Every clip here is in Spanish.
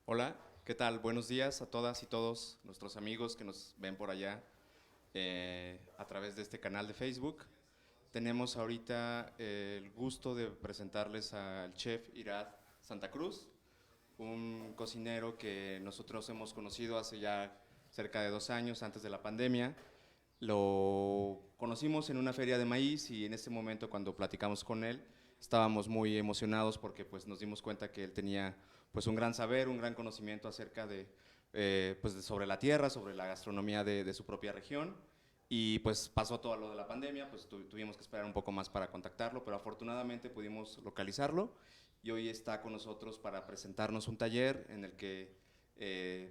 Hola, ¿qué tal? Buenos días a todas y todos nuestros amigos que nos ven por allá a través de este canal de Facebook. Tenemos ahorita el gusto de presentarles al chef Irad Santa Cruz, un cocinero que nosotros hemos conocido hace ya cerca de 2 años, antes de la pandemia. Lo conocimos en una feria de maíz y en ese momento, cuando platicamos con él, estábamos muy emocionados porque pues nos dimos cuenta que él tenía pues un gran saber, un gran conocimiento acerca sobre la tierra, sobre la gastronomía de su propia región. Y pues pasó todo lo de la pandemia, pues tuvimos que esperar un poco más para contactarlo, pero afortunadamente pudimos localizarlo y hoy está con nosotros para presentarnos un taller en el que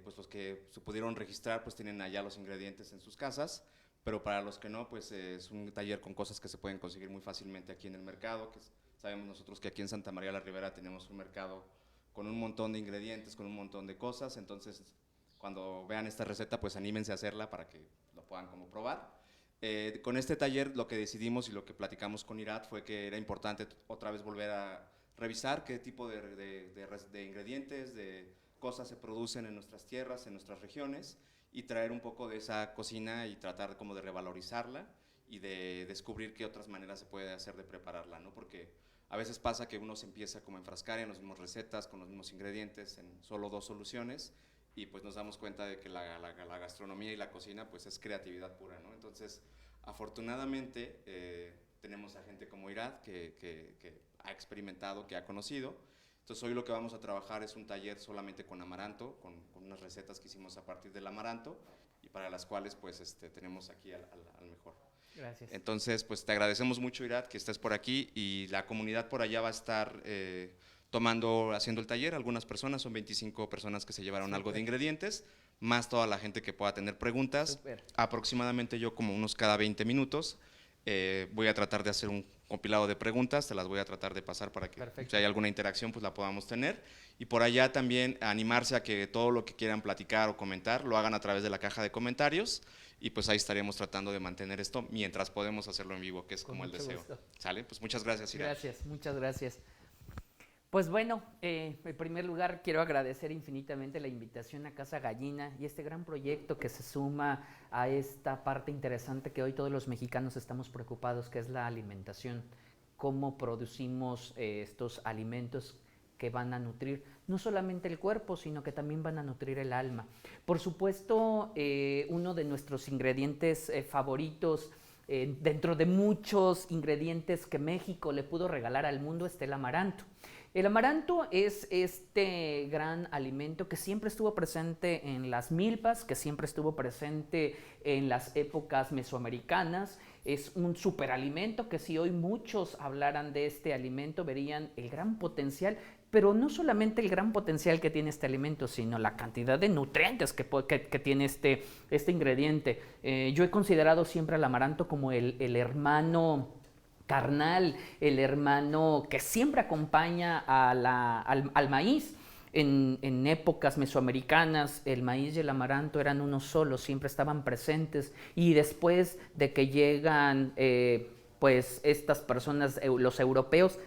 pues los que se pudieron registrar pues tienen allá los ingredientes en sus casas, pero para los que no, pues es un taller con cosas que se pueden conseguir muy fácilmente aquí en el mercado, sabemos nosotros que aquí en Santa María la Ribera tenemos un mercado con un montón de ingredientes, con un montón de cosas, entonces cuando vean esta receta, pues anímense a hacerla para que lo puedan como probar. Con este taller lo que decidimos y lo que platicamos con Irad fue que era importante otra vez volver a revisar qué tipo de ingredientes, de cosas se producen en nuestras tierras, en nuestras regiones, y traer un poco de esa cocina y tratar como de revalorizarla y de descubrir qué otras maneras se puede hacer de prepararla, ¿no? Porque a veces pasa que uno se empieza como a enfrascar en las mismas recetas, con los mismos ingredientes, en solo dos soluciones, y pues nos damos cuenta de que la gastronomía y la cocina pues es creatividad pura, ¿no? Entonces, afortunadamente, tenemos a gente como Irad que ha experimentado, que ha conocido. Entonces hoy lo que vamos a trabajar es un taller solamente con amaranto, con unas recetas que hicimos a partir del amaranto y para las cuales pues tenemos aquí al mejor. Gracias. Entonces, pues te agradecemos mucho, Irad, que estés por aquí y la comunidad por allá va a estar haciendo el taller. Algunas personas, son 25 personas que se llevaron algo de ingredientes, más toda la gente que pueda tener preguntas. Súper. Aproximadamente yo como unos cada 20 minutos voy a tratar de hacer un compilado de preguntas, te las voy a tratar de pasar para que Perfecto. si hay alguna interacción pues la podamos tener. Y por allá también animarse a que todo lo que quieran platicar o comentar lo hagan a través de la caja de comentarios y pues ahí estaremos tratando de mantener esto mientras podemos hacerlo en vivo, que es Con como el mucho deseo. gusto. ¿Sale? Pues muchas gracias, Irad. Gracias, muchas gracias. Pues bueno, en primer lugar quiero agradecer infinitamente la invitación a Casa Gallina y este gran proyecto que se suma a esta parte interesante que hoy todos los mexicanos estamos preocupados, que es la alimentación. Cómo producimos estos alimentos que van a nutrir no solamente el cuerpo, sino que también van a nutrir el alma. Por supuesto, uno de nuestros ingredientes favoritos, dentro de muchos ingredientes que México le pudo regalar al mundo, está el amaranto. El amaranto es este gran alimento que siempre estuvo presente en las milpas, que siempre estuvo presente en las épocas mesoamericanas. Es un superalimento que si hoy muchos hablaran de este alimento verían el gran potencial, pero no solamente el gran potencial que tiene este alimento, sino la cantidad de nutrientes que tiene este ingrediente. Yo he considerado siempre al amaranto como el hermano carnal, el hermano que siempre acompaña al maíz. En épocas mesoamericanas el maíz y el amaranto eran uno solo, siempre estaban presentes, y después de que llegan pues estas personas, los europeos,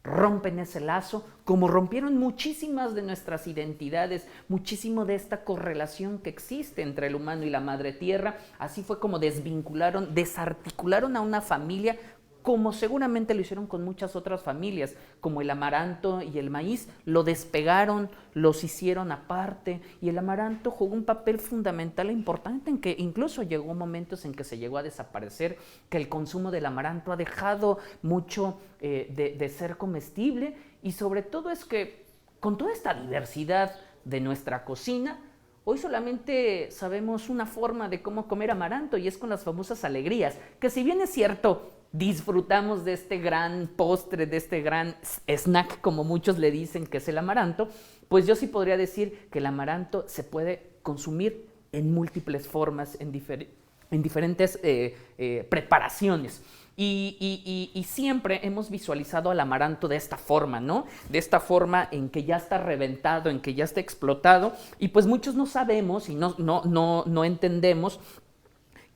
rompen ese lazo, como rompieron muchísimas de nuestras identidades, muchísimo de esta correlación que existe entre el humano y la madre tierra. Así fue como desvincularon, desarticularon a una familia, como seguramente lo hicieron con muchas otras familias, como el amaranto y el maíz, lo despegaron, los hicieron aparte, y el amaranto jugó un papel fundamental e importante, en que incluso llegó momentos en que se llegó a desaparecer, que el consumo del amaranto ha dejado mucho de ser comestible, y sobre todo es que con toda esta diversidad de nuestra cocina, hoy solamente sabemos una forma de cómo comer amaranto, y es con las famosas alegrías, que si bien es cierto, disfrutamos de este gran postre, de este gran snack, como muchos le dicen, que es el amaranto, pues yo sí podría decir que el amaranto se puede consumir en múltiples formas, en diferentes preparaciones. Y siempre hemos visualizado al amaranto de esta forma, ¿no? De esta forma en que ya está reventado, en que ya está explotado, y pues muchos no sabemos y no entendemos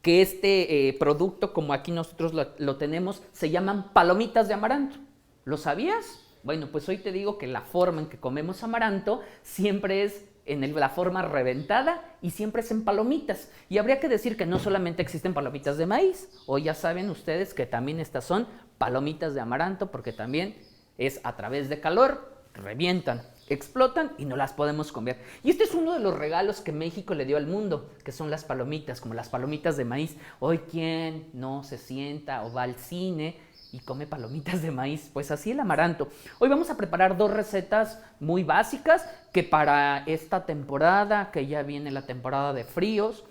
que este producto, como aquí nosotros lo tenemos, se llaman palomitas de amaranto. ¿Lo sabías? Bueno, pues hoy te digo que la forma en que comemos amaranto siempre es en la forma reventada y siempre es en palomitas. Y habría que decir que no solamente existen palomitas de maíz, hoy ya saben ustedes que también estas son palomitas de amaranto, porque también es a través de calor, revientan, explotan y no las podemos comer. Y este es uno de los regalos que México le dio al mundo, que son las palomitas, como las palomitas de maíz. Hoy, ¿quién no se sienta o va al cine y come palomitas de maíz? Pues así el amaranto. Hoy vamos a preparar 2 recetas muy básicas que para esta temporada, que ya viene la temporada de fríos,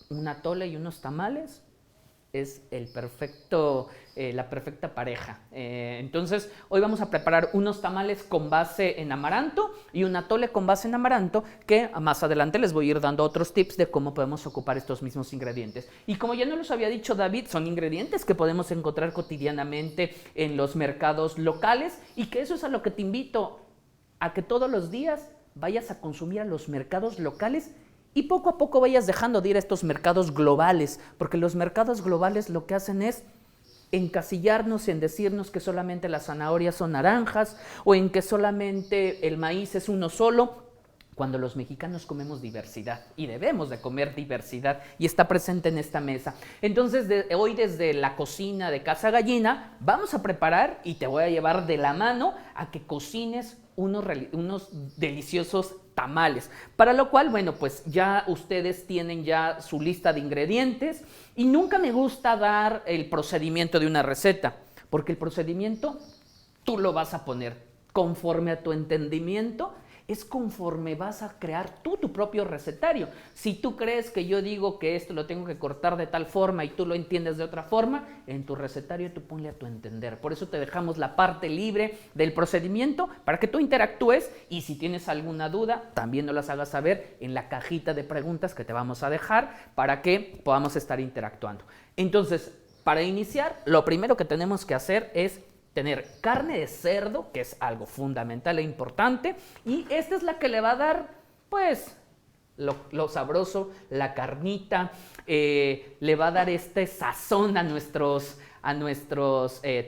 un atole y unos tamales es la perfecta pareja. Entonces, hoy vamos a preparar unos tamales con base en amaranto y un atole con base en amaranto, que más adelante les voy a ir dando otros tips de cómo podemos ocupar estos mismos ingredientes. Y como ya nos los había dicho David, son ingredientes que podemos encontrar cotidianamente en los mercados locales, y que eso es a lo que te invito, a que todos los días vayas a consumir a los mercados locales y poco a poco vayas dejando de ir a estos mercados globales, porque los mercados globales lo que hacen es encasillarnos en decirnos que solamente las zanahorias son naranjas o en que solamente el maíz es uno solo, cuando los mexicanos comemos diversidad y debemos de comer diversidad y está presente en esta mesa. Entonces, hoy desde la cocina de Casa Gallina vamos a preparar y te voy a llevar de la mano a que cocines unos deliciosos tamales, para lo cual, bueno, pues ya ustedes tienen ya su lista de ingredientes, y nunca me gusta dar el procedimiento de una receta, porque el procedimiento tú lo vas a poner conforme a tu entendimiento, es conforme vas a crear tú tu propio recetario. Si tú crees que yo digo que esto lo tengo que cortar de tal forma y tú lo entiendes de otra forma, en tu recetario tú ponle a tu entender. Por eso te dejamos la parte libre del procedimiento para que tú interactúes, y si tienes alguna duda, también nos las hagas saber en la cajita de preguntas que te vamos a dejar para que podamos estar interactuando. Entonces, para iniciar, lo primero que tenemos que hacer es tener carne de cerdo, que es algo fundamental e importante, y esta es la que le va a dar, pues, lo sabroso, la carnita, le va a dar este sazón a nuestros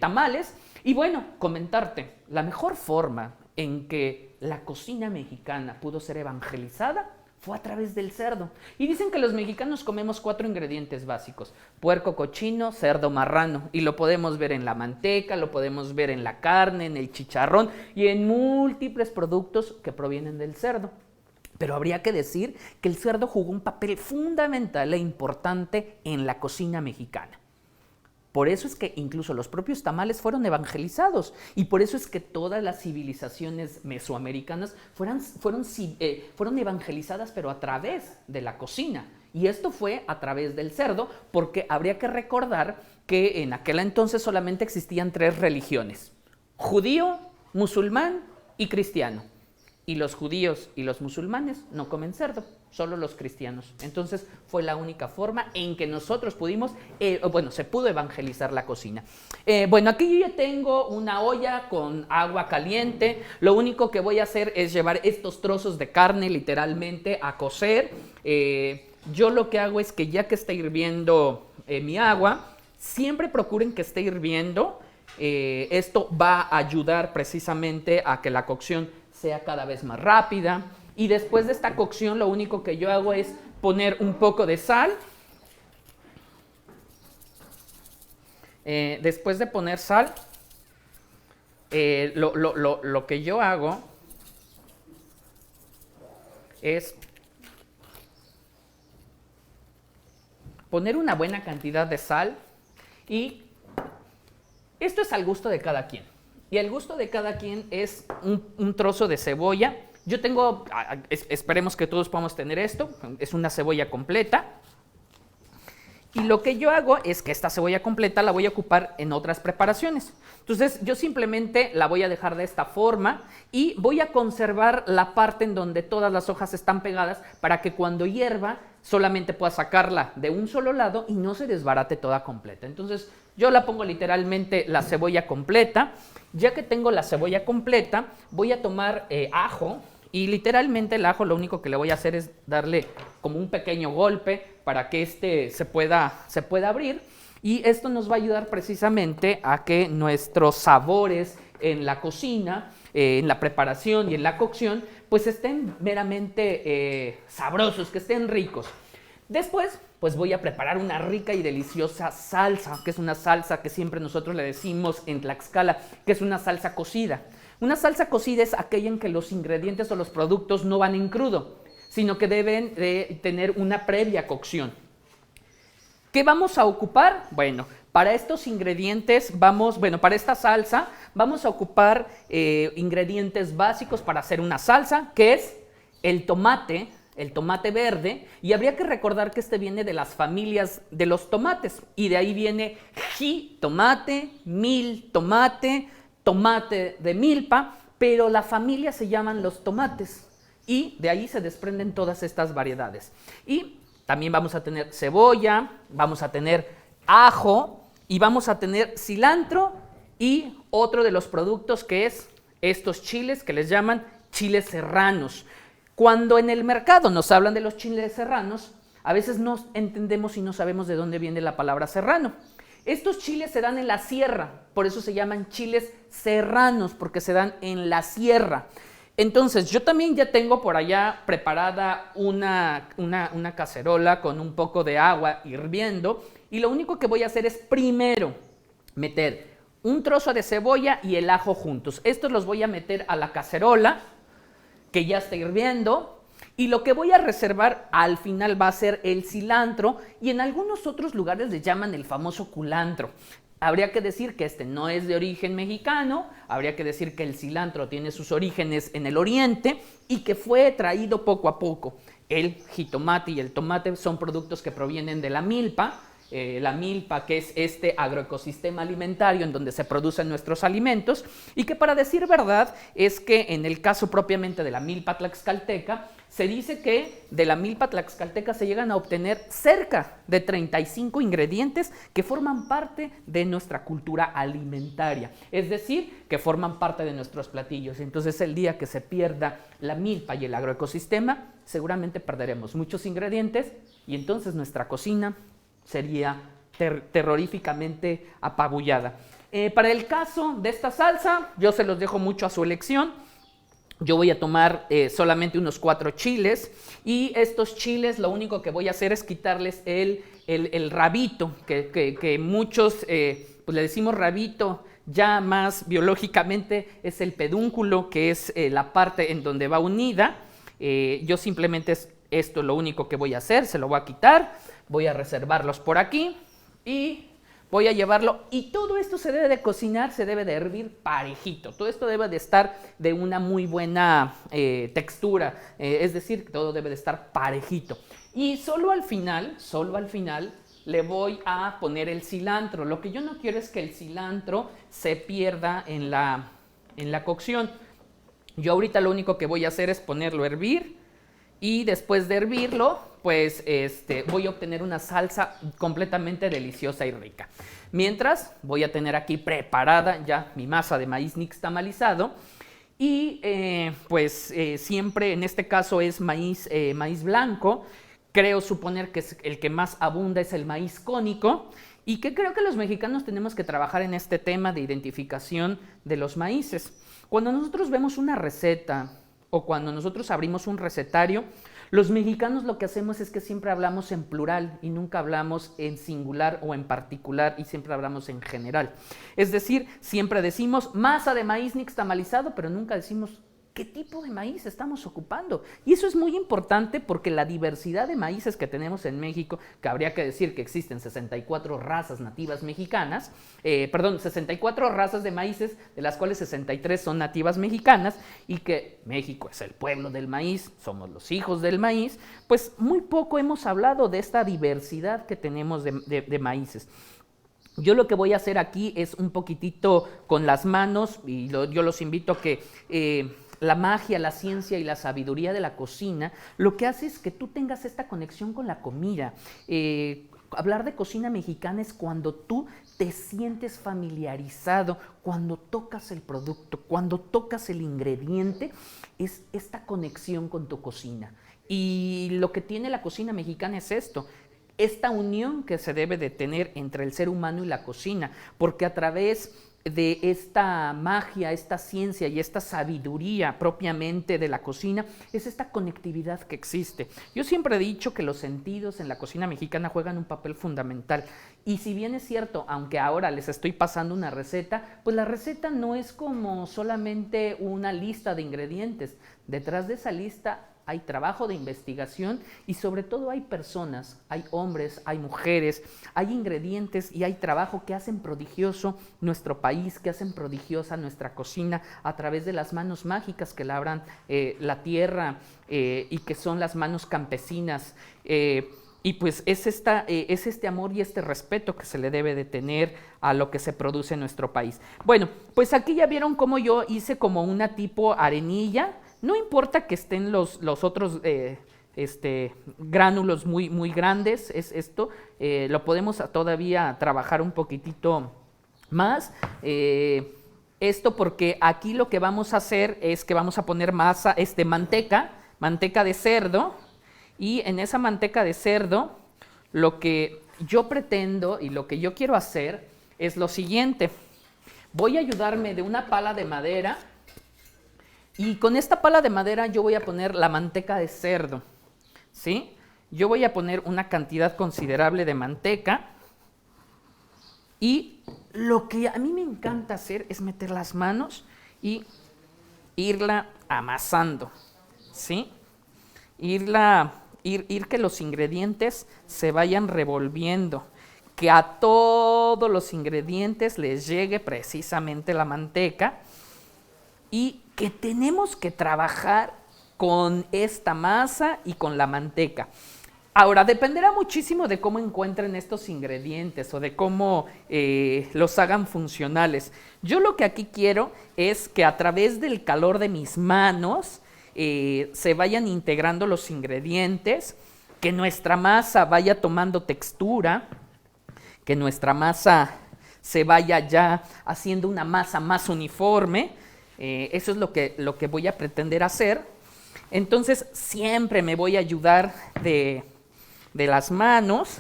tamales. Y bueno, comentarte, la mejor forma en que la cocina mexicana pudo ser evangelizada fue a través del cerdo. Y dicen que los mexicanos comemos 4 ingredientes básicos: puerco, cochino, cerdo, marrano. Y lo podemos ver en la manteca, lo podemos ver en la carne, en el chicharrón y en múltiples productos que provienen del cerdo. Pero habría que decir que el cerdo jugó un papel fundamental e importante en la cocina mexicana. Por eso es que incluso los propios tamales fueron evangelizados, y por eso es que todas las civilizaciones mesoamericanas fueron evangelizadas, pero a través de la cocina. Y esto fue a través del cerdo, porque habría que recordar que en aquel entonces solamente existían 3 religiones: judío, musulmán y cristiano. Y los judíos y los musulmanes no comen cerdo, solo los cristianos. Entonces fue la única forma en que nosotros pudimos, se pudo evangelizar la cocina. Bueno, aquí yo ya tengo una olla con agua caliente. Lo único que voy a hacer es llevar estos trozos de carne literalmente a cocer. Yo lo que hago es que ya que está hirviendo mi agua, siempre procuren que esté hirviendo. Esto va a ayudar precisamente a que la cocción sea cada vez más rápida. Y después de esta cocción, lo único que yo hago es poner un poco de sal. Después de poner sal, lo que yo hago es poner una buena cantidad de sal, y esto es al gusto de cada quien. Y el gusto de cada quien es un trozo de cebolla. Yo tengo, esperemos que todos podamos tener esto, es una cebolla completa. Y lo que yo hago es que esta cebolla completa la voy a ocupar en otras preparaciones. Entonces yo simplemente la voy a dejar de esta forma y voy a conservar la parte en donde todas las hojas están pegadas, para que cuando hierva solamente pueda sacarla de un solo lado y no se desbarate toda completa. Entonces yo la pongo literalmente la cebolla completa. Ya que tengo la cebolla completa, voy a tomar ajo, y literalmente el ajo lo único que le voy a hacer es darle como un pequeño golpe para que se pueda abrir, y esto nos va a ayudar precisamente a que nuestros sabores en la cocina en la preparación y en la cocción, pues estén meramente sabrosos, que estén ricos. Después, pues voy a preparar una rica y deliciosa salsa, que es una salsa que siempre nosotros le decimos en Tlaxcala, que es una salsa cocida. Una salsa cocida es aquella en que los ingredientes o los productos no van en crudo, sino que deben de tener una previa cocción. ¿Qué vamos a ocupar? Bueno, para estos ingredientes para esta salsa vamos a ocupar ingredientes básicos para hacer una salsa, que es el tomate verde, y habría que recordar que este viene de las familias de los tomates, y de ahí viene jitomate, miltomate, tomate de milpa, pero la familia se llaman los tomates, y de ahí se desprenden todas estas variedades. Y también vamos a tener cebolla, vamos a tener ajo, y vamos a tener cilantro, y otro de los productos que es estos chiles que les llaman chiles serranos. Cuando en el mercado nos hablan de los chiles serranos, a veces no entendemos y no sabemos de dónde viene la palabra serrano. Estos chiles se dan en la sierra, por eso se llaman chiles serranos, porque se dan en la sierra. Entonces, yo también ya tengo por allá preparada una cacerola con un poco de agua hirviendo, y lo único que voy a hacer es primero meter un trozo de cebolla y el ajo juntos. Estos los voy a meter a la cacerola, que ya está hirviendo, y lo que voy a reservar al final va a ser el cilantro, y en algunos otros lugares le llaman el famoso culantro. Habría que decir que este no es de origen mexicano, habría que decir que el cilantro tiene sus orígenes en el oriente y que fue traído poco a poco. El jitomate y el tomate son productos que provienen de la milpa, que es este agroecosistema alimentario en donde se producen nuestros alimentos, y que, para decir verdad, es que en el caso propiamente de la milpa tlaxcalteca, se dice que de la milpa tlaxcalteca se llegan a obtener cerca de 35 ingredientes que forman parte de nuestra cultura alimentaria, es decir, que forman parte de nuestros platillos. Entonces, el día que se pierda la milpa y el agroecosistema, seguramente perderemos muchos ingredientes, y entonces nuestra cocina sería terroríficamente apabullada. Para el caso de esta salsa, yo se los dejo mucho a su elección. Yo voy a tomar solamente unos 4 chiles, y estos chiles lo único que voy a hacer es quitarles el rabito, que muchos pues le decimos rabito, ya más biológicamente es el pedúnculo, que es la parte en donde va unida. Yo simplemente esto lo único que voy a hacer, se lo voy a quitar, voy a reservarlos por aquí y voy a llevarlo, y todo esto se debe de cocinar, se debe de hervir parejito, todo esto debe de estar de una muy buena textura, es decir, todo debe de estar parejito, y solo al final le voy a poner el cilantro. Lo que yo no quiero es que el cilantro se pierda en la cocción. Yo ahorita lo único que voy a hacer es ponerlo a hervir, y después de hervirlo, pues voy a obtener una salsa completamente deliciosa y rica. Mientras, voy a tener aquí preparada ya mi masa de maíz nixtamalizado, y siempre en este caso es maíz blanco. Creo suponer que es el que más abunda es el maíz cónico, y que creo que los mexicanos tenemos que trabajar en este tema de identificación de los maíces. Cuando nosotros vemos una receta o cuando nosotros abrimos un recetario, los mexicanos lo que hacemos es que siempre hablamos en plural y nunca hablamos en singular o en particular, y siempre hablamos en general. Es decir, siempre decimos masa de maíz nixtamalizado, pero nunca decimos qué tipo de maíz estamos ocupando. Y eso es muy importante, porque la diversidad de maíces que tenemos en México, que habría que decir que existen 64 razas nativas mexicanas, 64 razas de maíces, de las cuales 63 son nativas mexicanas, y que México es el pueblo del maíz, somos los hijos del maíz, pues muy poco hemos hablado de esta diversidad que tenemos de maíces. Yo lo que voy a hacer aquí es un poquitito con las manos, y yo los invito a que la magia, la ciencia y la sabiduría de la cocina lo que hace es que tú tengas esta conexión con la comida. Hablar de cocina mexicana es cuando tú te sientes familiarizado, cuando tocas el producto, cuando tocas el ingrediente, es esta conexión con tu cocina. Y lo que tiene la cocina mexicana es esto, esta unión que se debe de tener entre el ser humano y la cocina, porque a través de esta magia, esta ciencia y esta sabiduría propiamente de la cocina es esta conectividad que existe. Yo siempre he dicho que los sentidos en la cocina mexicana juegan un papel fundamental. Y si bien es cierto, aunque ahora les estoy pasando una receta, pues la receta no es como solamente una lista de ingredientes. Detrás de esa lista hay trabajo de investigación y sobre todo hay personas, hay hombres, hay mujeres, hay ingredientes y hay trabajo que hacen prodigioso nuestro país, que hacen prodigiosa nuestra cocina a través de las manos mágicas que labran la tierra y que son las manos campesinas. Y pues es este amor y este respeto que se le debe de tener a lo que se produce en nuestro país. Bueno, pues aquí ya vieron cómo yo hice como una tipo arenilla. No importa que estén los otros gránulos muy grandes, lo podemos todavía trabajar un poquitito más. Esto porque aquí lo que vamos a hacer es que vamos a poner manteca de cerdo, y en esa manteca de cerdo lo que yo pretendo y lo que yo quiero hacer es lo siguiente. Voy a ayudarme de una pala de madera. Y con esta pala de madera yo voy a poner la manteca de cerdo, ¿sí? Yo voy a poner una cantidad considerable de manteca y lo que a mí me encanta hacer es meter las manos y irla amasando, ¿sí? Ir que los ingredientes se vayan revolviendo, que a todos los ingredientes les llegue precisamente la manteca y que tenemos que trabajar con esta masa y con la manteca. Ahora, dependerá muchísimo de cómo encuentren estos ingredientes o de cómo los hagan funcionales. Yo lo que aquí quiero es que a través del calor de mis manos se vayan integrando los ingredientes, que nuestra masa vaya tomando textura, que nuestra masa se vaya ya haciendo una masa más uniforme. Eso es lo que voy a pretender hacer. Entonces siempre me voy a ayudar de las manos.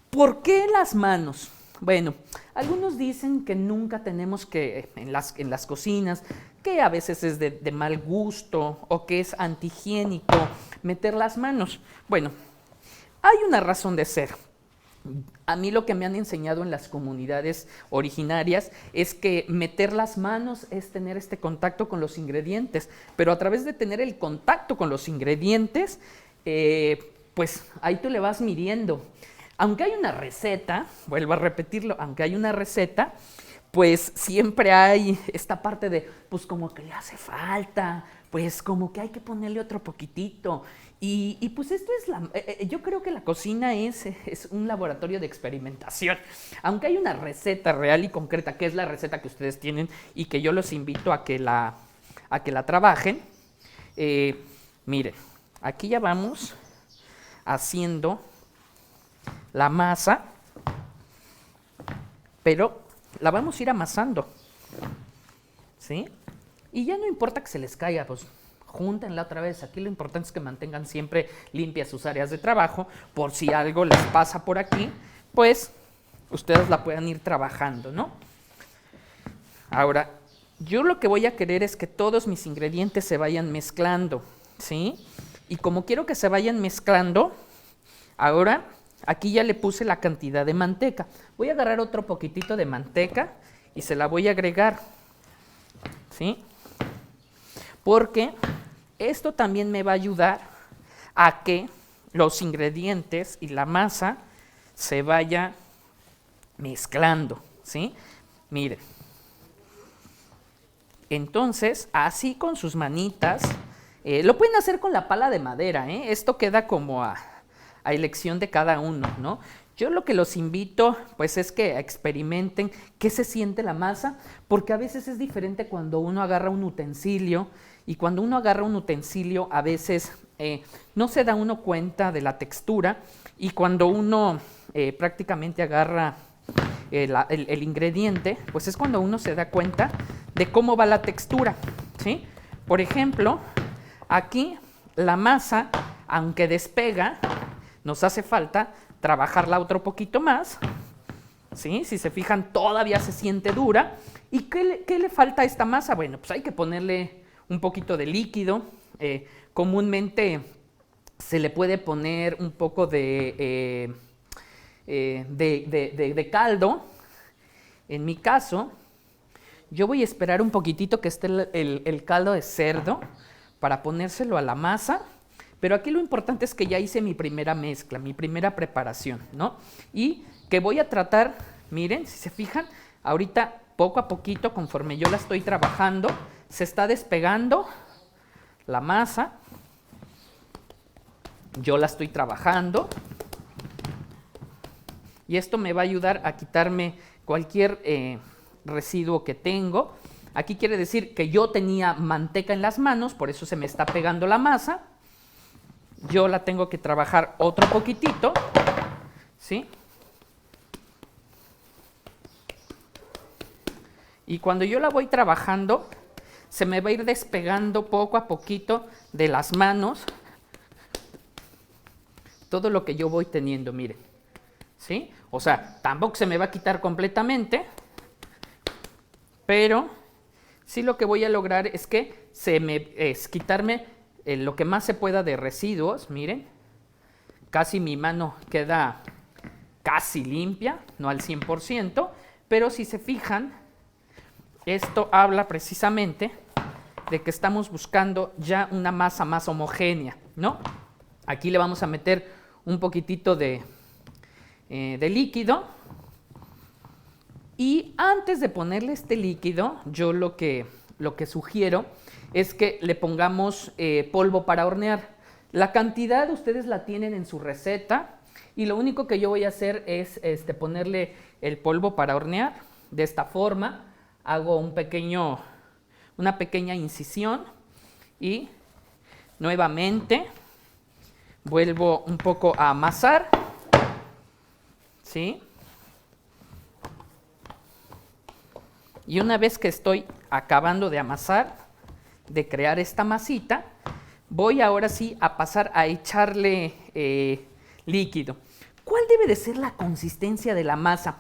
¿Por qué las manos? Bueno, algunos dicen que nunca tenemos que, en las cocinas, que a veces es de mal gusto o que es antihigiénico meter las manos. Bueno, hay una razón de ser. A mí lo que me han enseñado en las comunidades originarias es que meter las manos es tener este contacto con los ingredientes, pero a través de tener el contacto con los ingredientes, pues ahí tú le vas midiendo. Aunque hay una receta, vuelvo a repetirlo, aunque hay una receta, pues siempre hay esta parte de, pues como que le hace falta, pues como que hay que ponerle otro poquitito. Y pues esto es yo creo que la cocina es un laboratorio de experimentación. Aunque hay una receta real y concreta, que es la receta que ustedes tienen y que yo los invito a que la trabajen. Miren, aquí ya vamos haciendo la masa, pero la vamos a ir amasando, ¿sí? Y ya no importa que se les caiga, pues júntenla otra vez. Aquí lo importante es que mantengan siempre limpias sus áreas de trabajo, por si algo les pasa por aquí, pues ustedes la puedan ir trabajando, ¿no? Ahora, yo lo que voy a querer es que todos mis ingredientes se vayan mezclando, ¿sí? Y como quiero que se vayan mezclando, ahora aquí ya le puse la cantidad de manteca. Voy a agarrar otro poquitito de manteca y se la voy a agregar, ¿sí? Porque esto también me va a ayudar a que los ingredientes y la masa se vaya mezclando, ¿sí? Miren. Entonces, así con sus manitas, lo pueden hacer con la pala de madera, ¿eh? Esto queda como a elección de cada uno, ¿no? Yo lo que los invito, pues, es que experimenten qué se siente la masa, porque a veces es diferente cuando uno agarra un utensilio, y cuando uno agarra un utensilio, a veces no se da uno cuenta de la textura, y cuando uno prácticamente agarra el ingrediente, pues es cuando uno se da cuenta de cómo va la textura, ¿sí? Por ejemplo, aquí la masa, aunque despega, nos hace falta trabajarla otro poquito más, ¿sí? Si se fijan, todavía se siente dura. ¿Y qué le falta a esta masa? Bueno, pues hay que ponerle un poquito de líquido. Comúnmente se le puede poner un poco de caldo. En mi caso, yo voy a esperar un poquitito que esté el caldo de cerdo para ponérselo a la masa. Pero aquí lo importante es que ya hice mi primera mezcla, mi primera preparación, ¿no? Y que voy a tratar, miren, si se fijan, ahorita poco a poquito, conforme yo la estoy trabajando, se está despegando la masa. Yo la estoy trabajando. Y esto me va a ayudar a quitarme cualquier residuo que tengo. Aquí quiere decir que yo tenía manteca en las manos, por eso se me está pegando la masa. Yo la tengo que trabajar otro poquitito, ¿sí? Y cuando yo la voy trabajando, se me va a ir despegando poco a poquito de las manos todo lo que yo voy teniendo, miren, ¿sí? O sea, tampoco se me va a quitar completamente, pero sí lo que voy a lograr es que quitarme lo que más se pueda de residuos, miren, casi mi mano queda casi limpia, no al 100%, pero si se fijan, esto habla precisamente de que estamos buscando ya una masa más homogénea, ¿no? Aquí le vamos a meter un poquitito de líquido. Y antes de ponerle este líquido, yo lo que sugiero es que le pongamos polvo para hornear. La cantidad ustedes la tienen en su receta y lo único que yo voy a hacer es ponerle el polvo para hornear. De esta forma hago una pequeña incisión y nuevamente vuelvo un poco a amasar, ¿sí? Y una vez que estoy acabando de amasar, de crear esta masita, voy ahora sí a pasar a echarle líquido. ¿Cuál debe de ser la consistencia de la masa?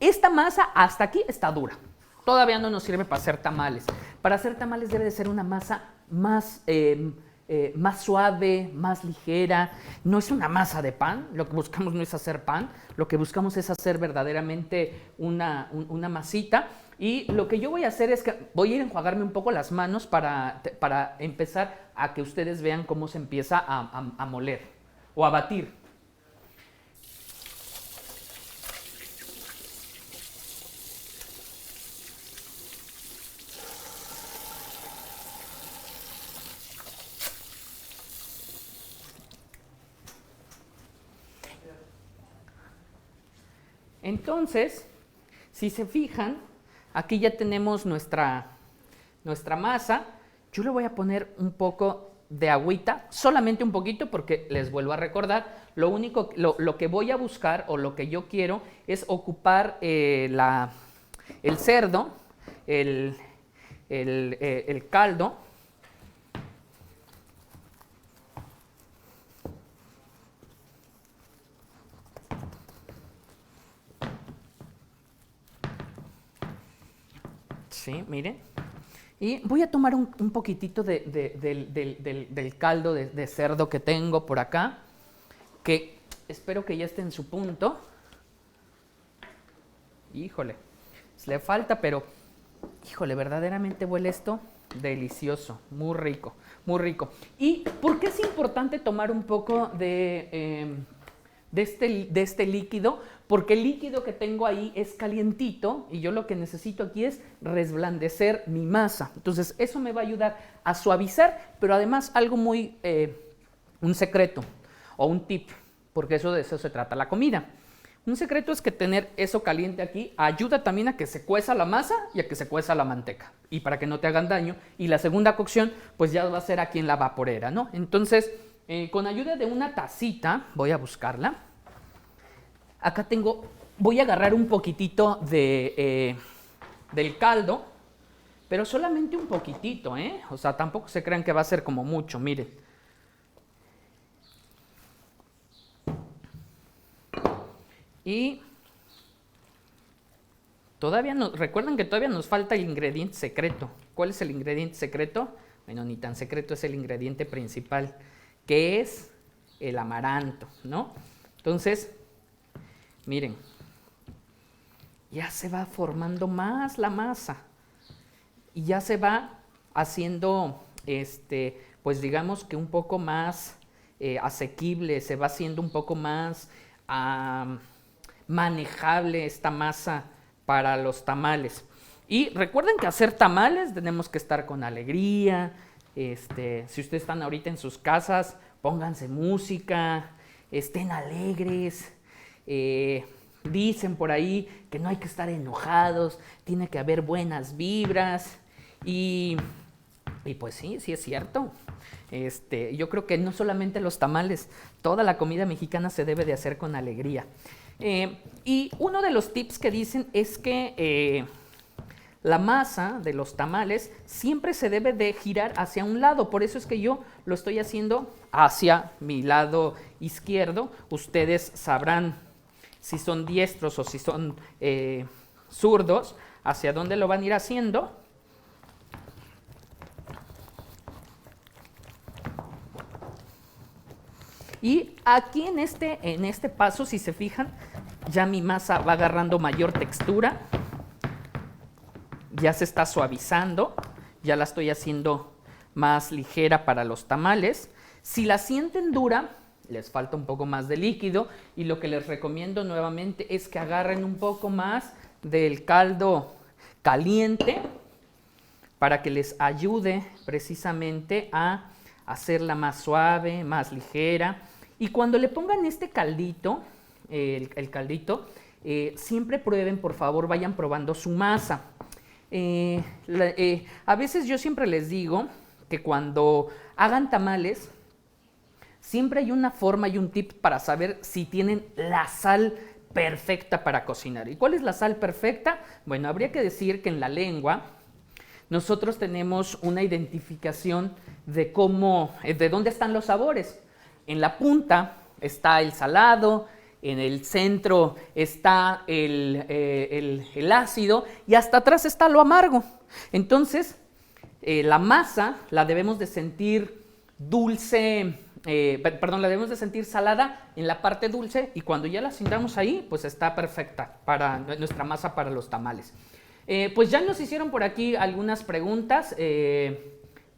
Esta masa hasta aquí está dura. Todavía no nos sirve para hacer tamales. Para hacer tamales debe de ser una masa más suave, más ligera. No es una masa de pan. Lo que buscamos no es hacer pan. Lo que buscamos es hacer verdaderamente una masita. Y lo que yo voy a hacer es que voy a ir a enjuagarme un poco las manos para empezar a que ustedes vean cómo se empieza a moler o a batir. Entonces, si se fijan, aquí ya tenemos nuestra masa. Yo le voy a poner un poco de agüita, solamente un poquito porque les vuelvo a recordar, lo que voy a buscar o lo que yo quiero es ocupar el cerdo, el caldo. Sí, miren. Y voy a tomar un poquitito del caldo de cerdo que tengo por acá, que espero que ya esté en su punto. Híjole, le falta, pero híjole, verdaderamente huele esto delicioso, muy rico, muy rico. ¿Y por qué es importante tomar un poco de este líquido? Porque el líquido que tengo ahí es calientito y yo lo que necesito aquí es resblandecer mi masa. Entonces eso me va a ayudar a suavizar, pero además algo un secreto o un tip, porque de eso se trata la comida. Un secreto es que tener eso caliente aquí ayuda también a que se cueza la masa y a que se cueza la manteca y para que no te hagan daño. Y la segunda cocción pues ya va a ser aquí en la vaporera, ¿no? Entonces con ayuda de una tacita, voy a buscarla. Acá voy a agarrar un poquitito del caldo, pero solamente un poquitito, ¿eh? O sea, tampoco se crean que va a ser como mucho, miren. Y Todavía no, recuerden que todavía nos falta el ingrediente secreto. ¿Cuál es el ingrediente secreto? Bueno, ni tan secreto, es el ingrediente principal, que es el amaranto, ¿no? Entonces, miren, ya se va formando más la masa y ya se va haciendo, pues digamos que un poco más asequible, se va haciendo un poco más manejable esta masa para los tamales. Y recuerden que hacer tamales tenemos que estar con alegría. Si ustedes están ahorita en sus casas, pónganse música, estén alegres. Dicen por ahí que no hay que estar enojados, tiene que haber buenas vibras. Y pues sí, sí es cierto. Yo creo que no solamente los tamales, toda la comida mexicana se debe de hacer con alegría. Y uno de los tips que dicen es que la masa de los tamales siempre se debe de girar hacia un lado. Por eso es que yo lo estoy haciendo hacia mi lado izquierdo. Ustedes sabrán si son diestros o si son zurdos, hacia dónde lo van a ir haciendo. Y aquí en este paso, si se fijan, ya mi masa va agarrando mayor textura, ya se está suavizando, ya la estoy haciendo más ligera para los tamales. Si la sienten dura, les falta un poco más de líquido y lo que les recomiendo nuevamente es que agarren un poco más del caldo caliente para que les ayude precisamente a hacerla más suave, más ligera. Y cuando le pongan este caldito, el caldito, siempre prueben, por favor, vayan probando su masa. A veces yo siempre les digo que cuando hagan tamales, siempre hay una forma y un tip para saber si tienen la sal perfecta para cocinar. ¿Y cuál es la sal perfecta? Bueno, habría que decir que en la lengua nosotros tenemos una identificación de de dónde están los sabores. En la punta está el salado, en el centro está el ácido y hasta atrás está lo amargo. Entonces, la masa la debemos de sentir dulce, la debemos de sentir salada en la parte dulce y cuando ya la sintamos ahí, pues está perfecta para nuestra masa para los tamales. Pues ya nos hicieron por aquí algunas preguntas,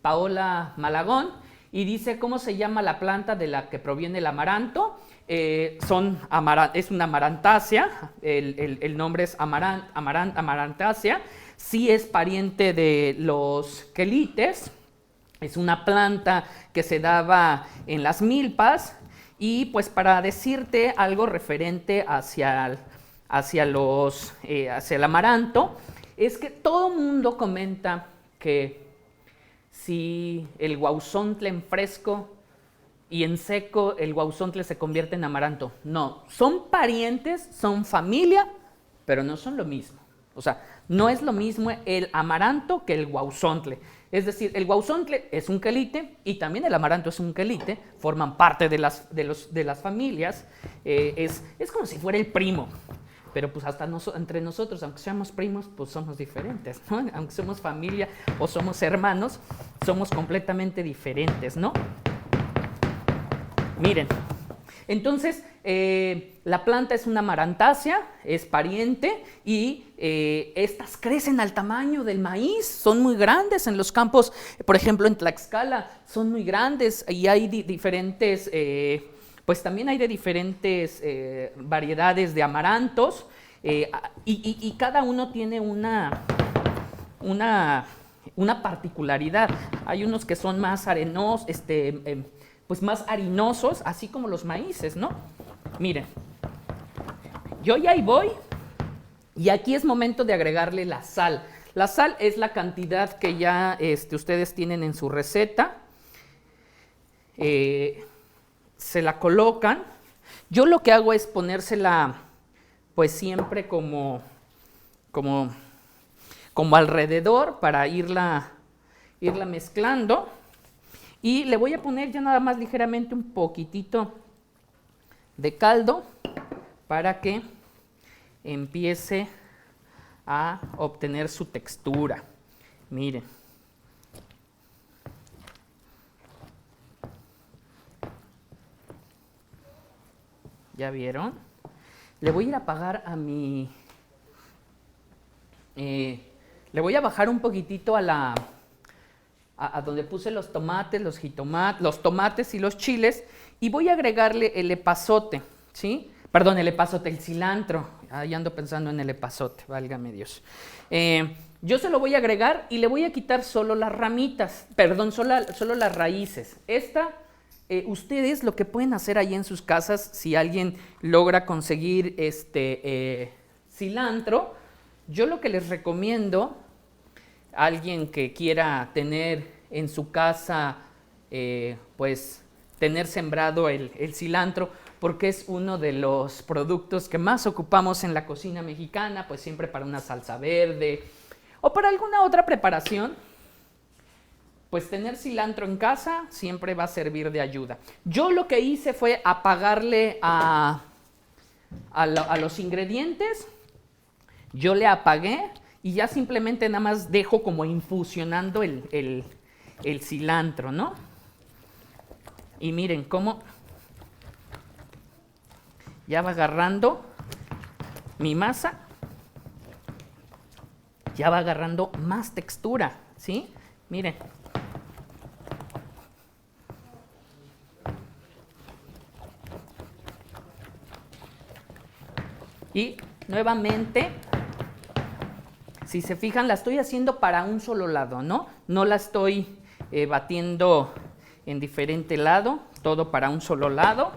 Paola Malagón, y dice cómo se llama la planta de la que proviene el amaranto. Es una amarantácea, el nombre es amarantácea, sí es pariente de los quelites, es una planta que se daba en las milpas. Y pues para decirte algo referente hacia el amaranto, es que todo mundo comenta que si el guauzontle en fresco y en seco el guauzontle se convierte en amaranto. No, son parientes, son familia, pero no son lo mismo. O sea, no es lo mismo el amaranto que el guauzontle. Es decir, el guauzontle es un quelite y también el amaranto es un quelite, forman parte de las familias. Es como si fuera el primo. Pero pues hasta entre nosotros, aunque seamos primos, pues somos diferentes, ¿no? Aunque somos familia o somos hermanos, somos completamente diferentes, ¿no? Miren, entonces la planta es una amarantácea, es pariente y estas crecen al tamaño del maíz, son muy grandes en los campos, por ejemplo en Tlaxcala, son muy grandes y hay diferentes... pues también hay de diferentes variedades de amarantos y cada uno tiene una particularidad. Hay unos que son más arenosos, pues más harinosos, así como los maíces, ¿no? Miren, yo ya ahí voy y aquí es momento de agregarle la sal. La sal es la cantidad que ya ustedes tienen en su receta. Se la colocan. Yo lo que hago es ponérsela pues siempre como alrededor para irla mezclando y le voy a poner ya nada más ligeramente un poquitito de caldo para que empiece a obtener su textura. Miren. ¿Ya vieron? Le voy a ir a apagar a mi... le voy a bajar un poquitito a donde puse los tomates, los tomates y los chiles, y voy a agregarle el epazote, ¿sí? Perdón, el epazote, el cilantro. Ahí ando pensando en el epazote, válgame Dios. Yo se lo voy a agregar y le voy a quitar solo las ramitas, perdón, solo las raíces. Ustedes lo que pueden hacer ahí en sus casas, si alguien logra conseguir cilantro, yo lo que les recomiendo, alguien que quiera tener en su casa, pues tener sembrado el cilantro, porque es uno de los productos que más ocupamos en la cocina mexicana, pues siempre para una salsa verde o para alguna otra preparación, pues tener cilantro en casa siempre va a servir de ayuda. Yo lo que hice fue apagarle a los ingredientes, yo le apagué y ya simplemente nada más dejo como infusionando el cilantro, ¿no? Y miren cómo ya va agarrando mi masa, ya va agarrando más textura, ¿sí? Miren. Y nuevamente, si se fijan, la estoy haciendo para un solo lado, ¿no? No la estoy batiendo en diferente lado, todo para un solo lado.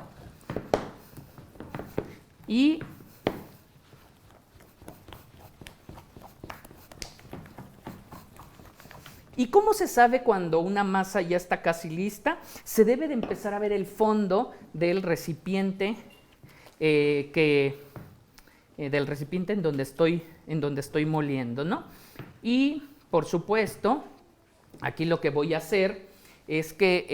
¿Y cómo se sabe cuando una masa ya está casi lista? Se debe de empezar a ver el fondo del recipiente del recipiente en donde estoy moliendo, ¿no? Y por supuesto, aquí lo que voy a hacer es que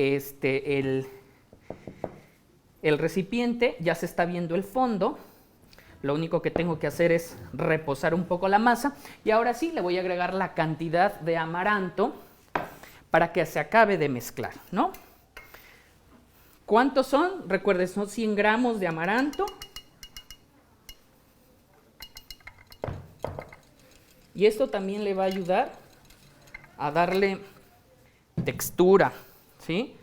el recipiente ya se está viendo el fondo. Lo único que tengo que hacer es reposar un poco la masa y ahora sí le voy a agregar la cantidad de amaranto para que se acabe de mezclar, ¿no? ¿Cuántos son? Recuerden, son 100 gramos de amaranto. Y esto también le va a ayudar a darle textura, ¿sí?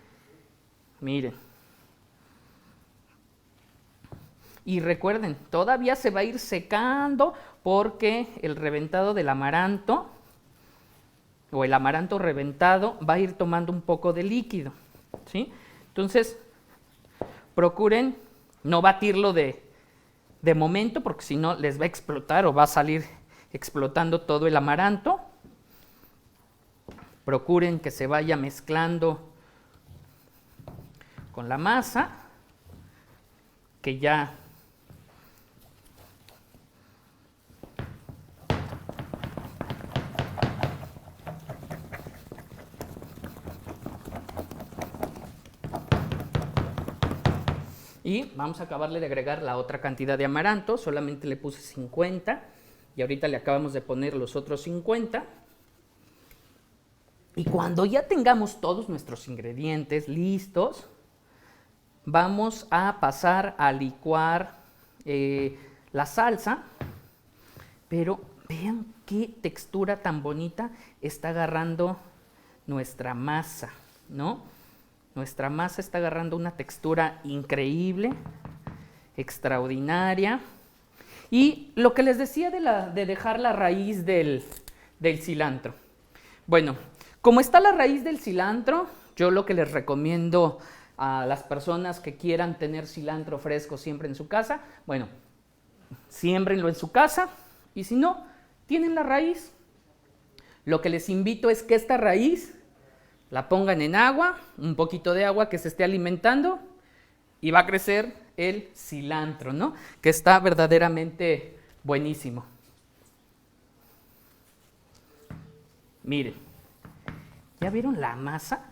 Miren. Y recuerden, todavía se va a ir secando porque el reventado del amaranto o el amaranto reventado va a ir tomando un poco de líquido, ¿sí? Entonces, procuren no batirlo de momento porque si no les va a explotar o va a salir explotando todo el amaranto. Procuren que se vaya mezclando con la masa, que ya y vamos a acabarle de agregar la otra cantidad de amaranto, solamente le puse 50 y ahorita le acabamos de poner los otros 50. Y cuando ya tengamos todos nuestros ingredientes listos, vamos a pasar a licuar la salsa, pero vean qué textura tan bonita está agarrando nuestra masa, ¿no? Nuestra masa está agarrando una textura increíble, extraordinaria. Y lo que les decía de dejar la raíz del cilantro. Bueno, como está la raíz del cilantro, yo lo que les recomiendo a las personas que quieran tener cilantro fresco siempre en su casa, bueno, siémbrenlo en su casa y si no, tienen la raíz. Lo que les invito es que esta raíz la pongan en agua, un poquito de agua que se esté alimentando y va a crecer el cilantro, ¿no? Que está verdaderamente buenísimo. Miren, ¿ya vieron la masa?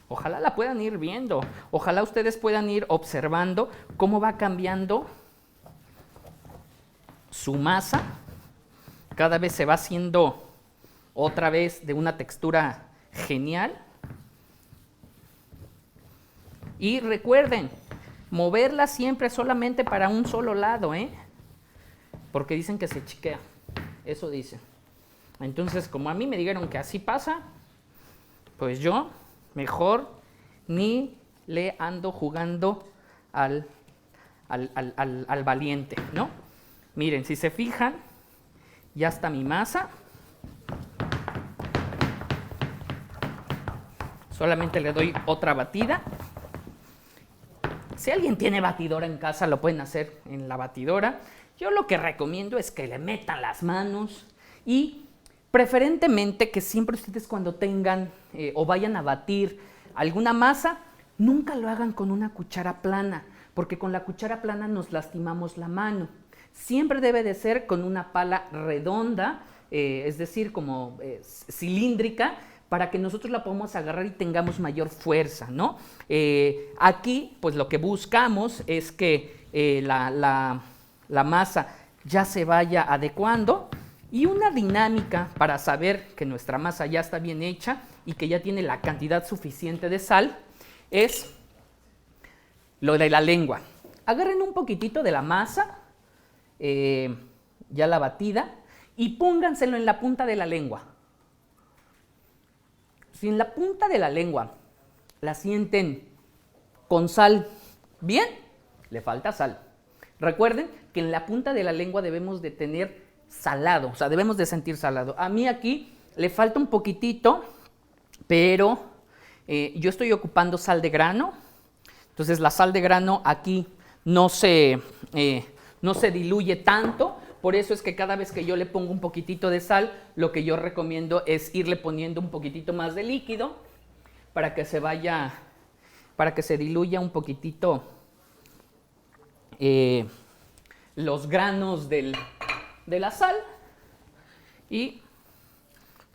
Ojalá la puedan ir viendo, ojalá ustedes puedan ir observando cómo va cambiando su masa. Cada vez se va haciendo otra vez de una textura genial. Y recuerden, moverla siempre solamente para un solo lado, ¿eh? Porque dicen que se chiquea, eso dicen. Entonces, como a mí me dijeron que así pasa, pues yo mejor ni le ando jugando al valiente, ¿no? Miren, si se fijan, ya está mi masa. Solamente le doy otra batida. Si alguien tiene batidora en casa, lo pueden hacer en la batidora. Yo lo que recomiendo es que le metan las manos y preferentemente que siempre ustedes cuando tengan o vayan a batir alguna masa, nunca lo hagan con una cuchara plana, porque con la cuchara plana nos lastimamos la mano. Siempre debe de ser con una pala redonda, es decir, como cilíndrica, para que nosotros la podamos agarrar y tengamos mayor fuerza, ¿no? Aquí, pues lo que buscamos es que la masa ya se vaya adecuando, y una dinámica para saber que nuestra masa ya está bien hecha y que ya tiene la cantidad suficiente de sal es lo de la lengua. Agarren un poquitito de la masa, ya la batida, y pónganselo en la punta de la lengua. Si en la punta de la lengua la sienten con sal bien, le falta sal. Recuerden que en la punta de la lengua debemos de tener salado, o sea, debemos de sentir salado. A mí aquí le falta un poquitito, pero yo estoy ocupando sal de grano. Entonces la sal de grano aquí no se diluye tanto. Por eso es que cada vez que yo le pongo un poquitito de sal, lo que yo recomiendo es irle poniendo un poquitito más de líquido para que se vaya, para que se diluya un poquitito los granos de la sal. Y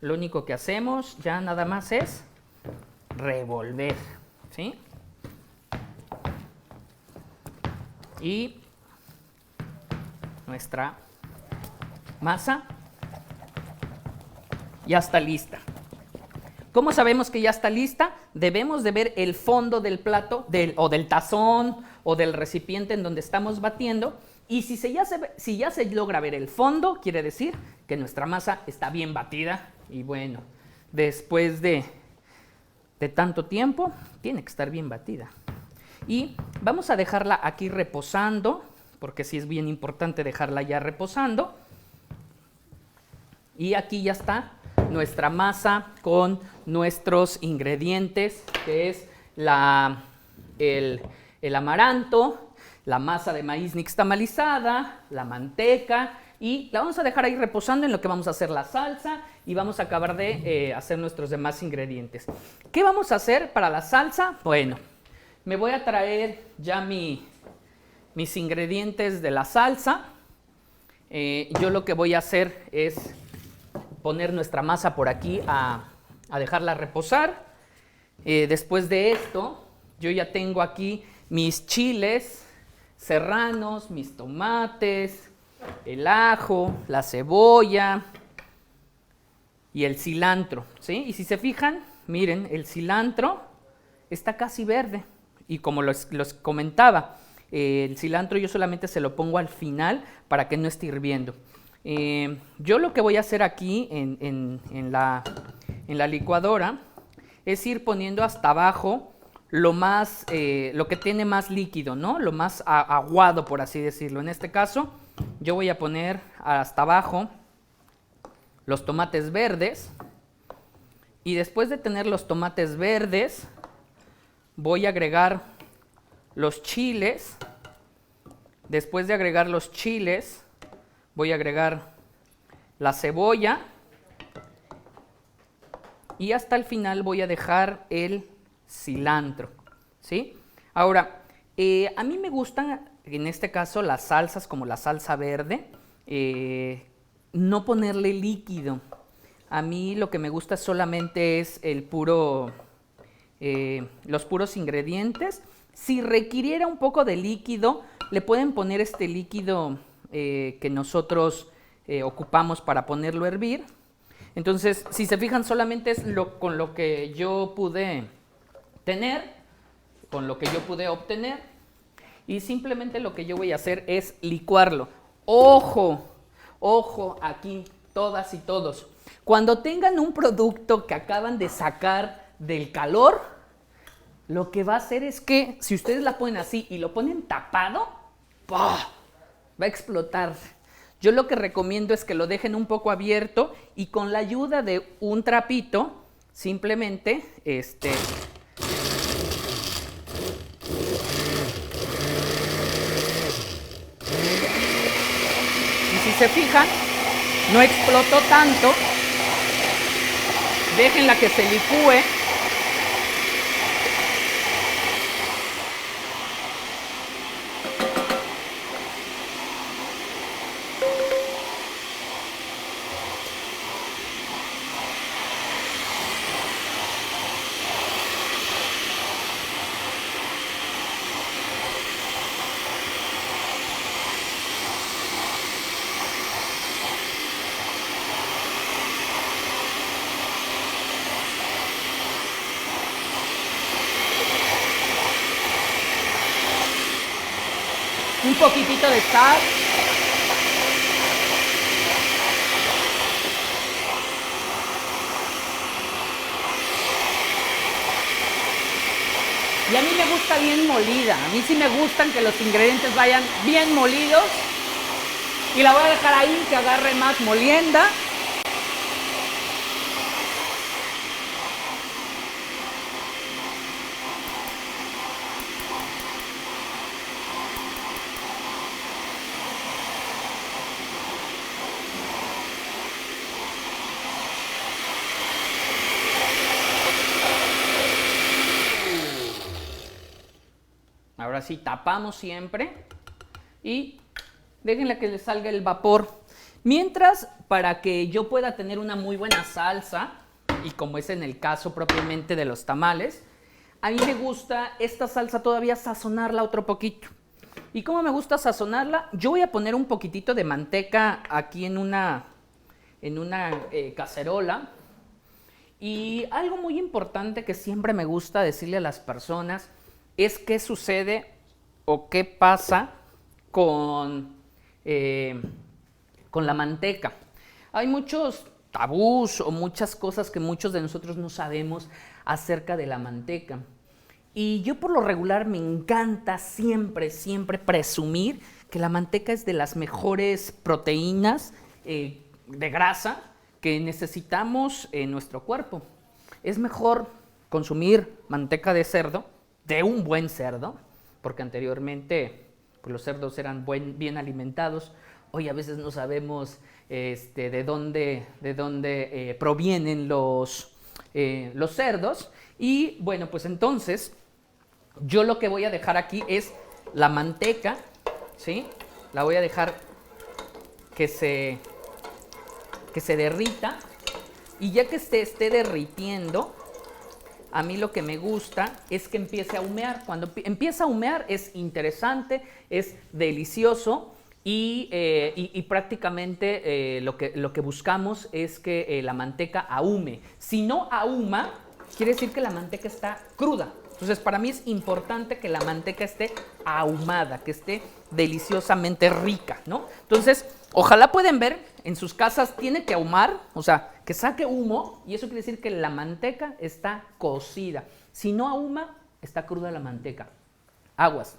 lo único que hacemos ya nada más es revolver, ¿sí? Y nuestra masa ya está lista. ¿Cómo sabemos que ya está lista? Debemos de ver el fondo del plato o del tazón o del recipiente en donde estamos batiendo. Y si ya se logra ver el fondo, quiere decir que nuestra masa está bien batida. Y bueno, después de tanto tiempo, tiene que estar bien batida. Y vamos a dejarla aquí reposando, porque sí es bien importante dejarla ya reposando. Y aquí ya está nuestra masa con nuestros ingredientes, que es el amaranto, la masa de maíz nixtamalizada, la manteca, y la vamos a dejar ahí reposando en lo que vamos a hacer la salsa y vamos a acabar de hacer nuestros demás ingredientes. ¿Qué vamos a hacer para la salsa? Bueno, me voy a traer ya mis ingredientes de la salsa. Yo lo que voy a hacer es poner nuestra masa por aquí a dejarla reposar. Después de esto, yo ya tengo aquí mis chiles serranos, mis tomates, el ajo, la cebolla y el cilantro, ¿sí? Y si se fijan, miren, el cilantro está casi verde. Y como los comentaba, el cilantro yo solamente se lo pongo al final para que no esté hirviendo. Yo lo que voy a hacer aquí en la licuadora es ir poniendo hasta abajo lo que tiene más líquido, ¿no? Lo más aguado, por así decirlo. En este caso, yo voy a poner hasta abajo los tomates verdes. Y después de tener los tomates verdes, voy a agregar los chiles. Después de agregar los chiles, voy a agregar la cebolla. Y hasta el final voy a dejar el cilantro, ¿sí? Ahora, a mí me gustan, en este caso, las salsas como la salsa verde, no ponerle líquido. A mí lo que me gusta solamente es los puros ingredientes. Si requiriera un poco de líquido, le pueden poner este líquido que nosotros ocupamos para ponerlo a hervir. Entonces, si se fijan, solamente es con lo que yo pude tener, con lo que yo pude obtener, y simplemente lo que yo voy a hacer es licuarlo. ¡Ojo! ¡Ojo aquí, todas y todos! Cuando tengan un producto que acaban de sacar del calor, lo que va a hacer es que, si ustedes la ponen así y lo ponen tapado, ¡pah!, va a explotar. Yo lo que recomiendo es que lo dejen un poco abierto y con la ayuda de un trapito, simplemente, y si se fijan, no explotó tanto. Déjenla que se licúe. Un poquitito de sal. Y a mí me gusta bien molida. A mí sí me gustan que los ingredientes vayan bien molidos. Y la voy a dejar ahí que agarre más molienda. Ahora sí, tapamos siempre y déjenla que le salga el vapor. Mientras, para que yo pueda tener una muy buena salsa, y como es en el caso propiamente de los tamales, a mí me gusta esta salsa todavía sazonarla otro poquito. ¿Y cómo me gusta sazonarla? Yo voy a poner un poquitito de manteca aquí en una cacerola. Y algo muy importante que siempre me gusta decirle a las personas es qué sucede o qué pasa con la manteca. Hay muchos tabús o muchas cosas que muchos de nosotros no sabemos acerca de la manteca. Y yo por lo regular me encanta siempre presumir que la manteca es de las mejores proteínas de grasa que necesitamos en nuestro cuerpo. Es mejor consumir manteca de cerdo, de un buen cerdo, porque anteriormente pues, los cerdos eran bien alimentados. Hoy a veces no sabemos de dónde provienen los cerdos. Y bueno, pues entonces yo lo que voy a dejar aquí es la manteca, ¿sí? La voy a dejar que se derrita, y ya que esté derritiendo, a mí lo que me gusta es que empiece a humear. Cuando empieza a humear es interesante, es delicioso y prácticamente lo que buscamos es que la manteca ahume. Si no ahuma, quiere decir que la manteca está cruda. Entonces, para mí es importante que la manteca esté ahumada, que esté deliciosamente rica, ¿no? Entonces, ojalá pueden ver, en sus casas tiene que ahumar, o sea, que saque humo, y eso quiere decir que la manteca está cocida. Si no ahuma, está cruda la manteca. Aguas.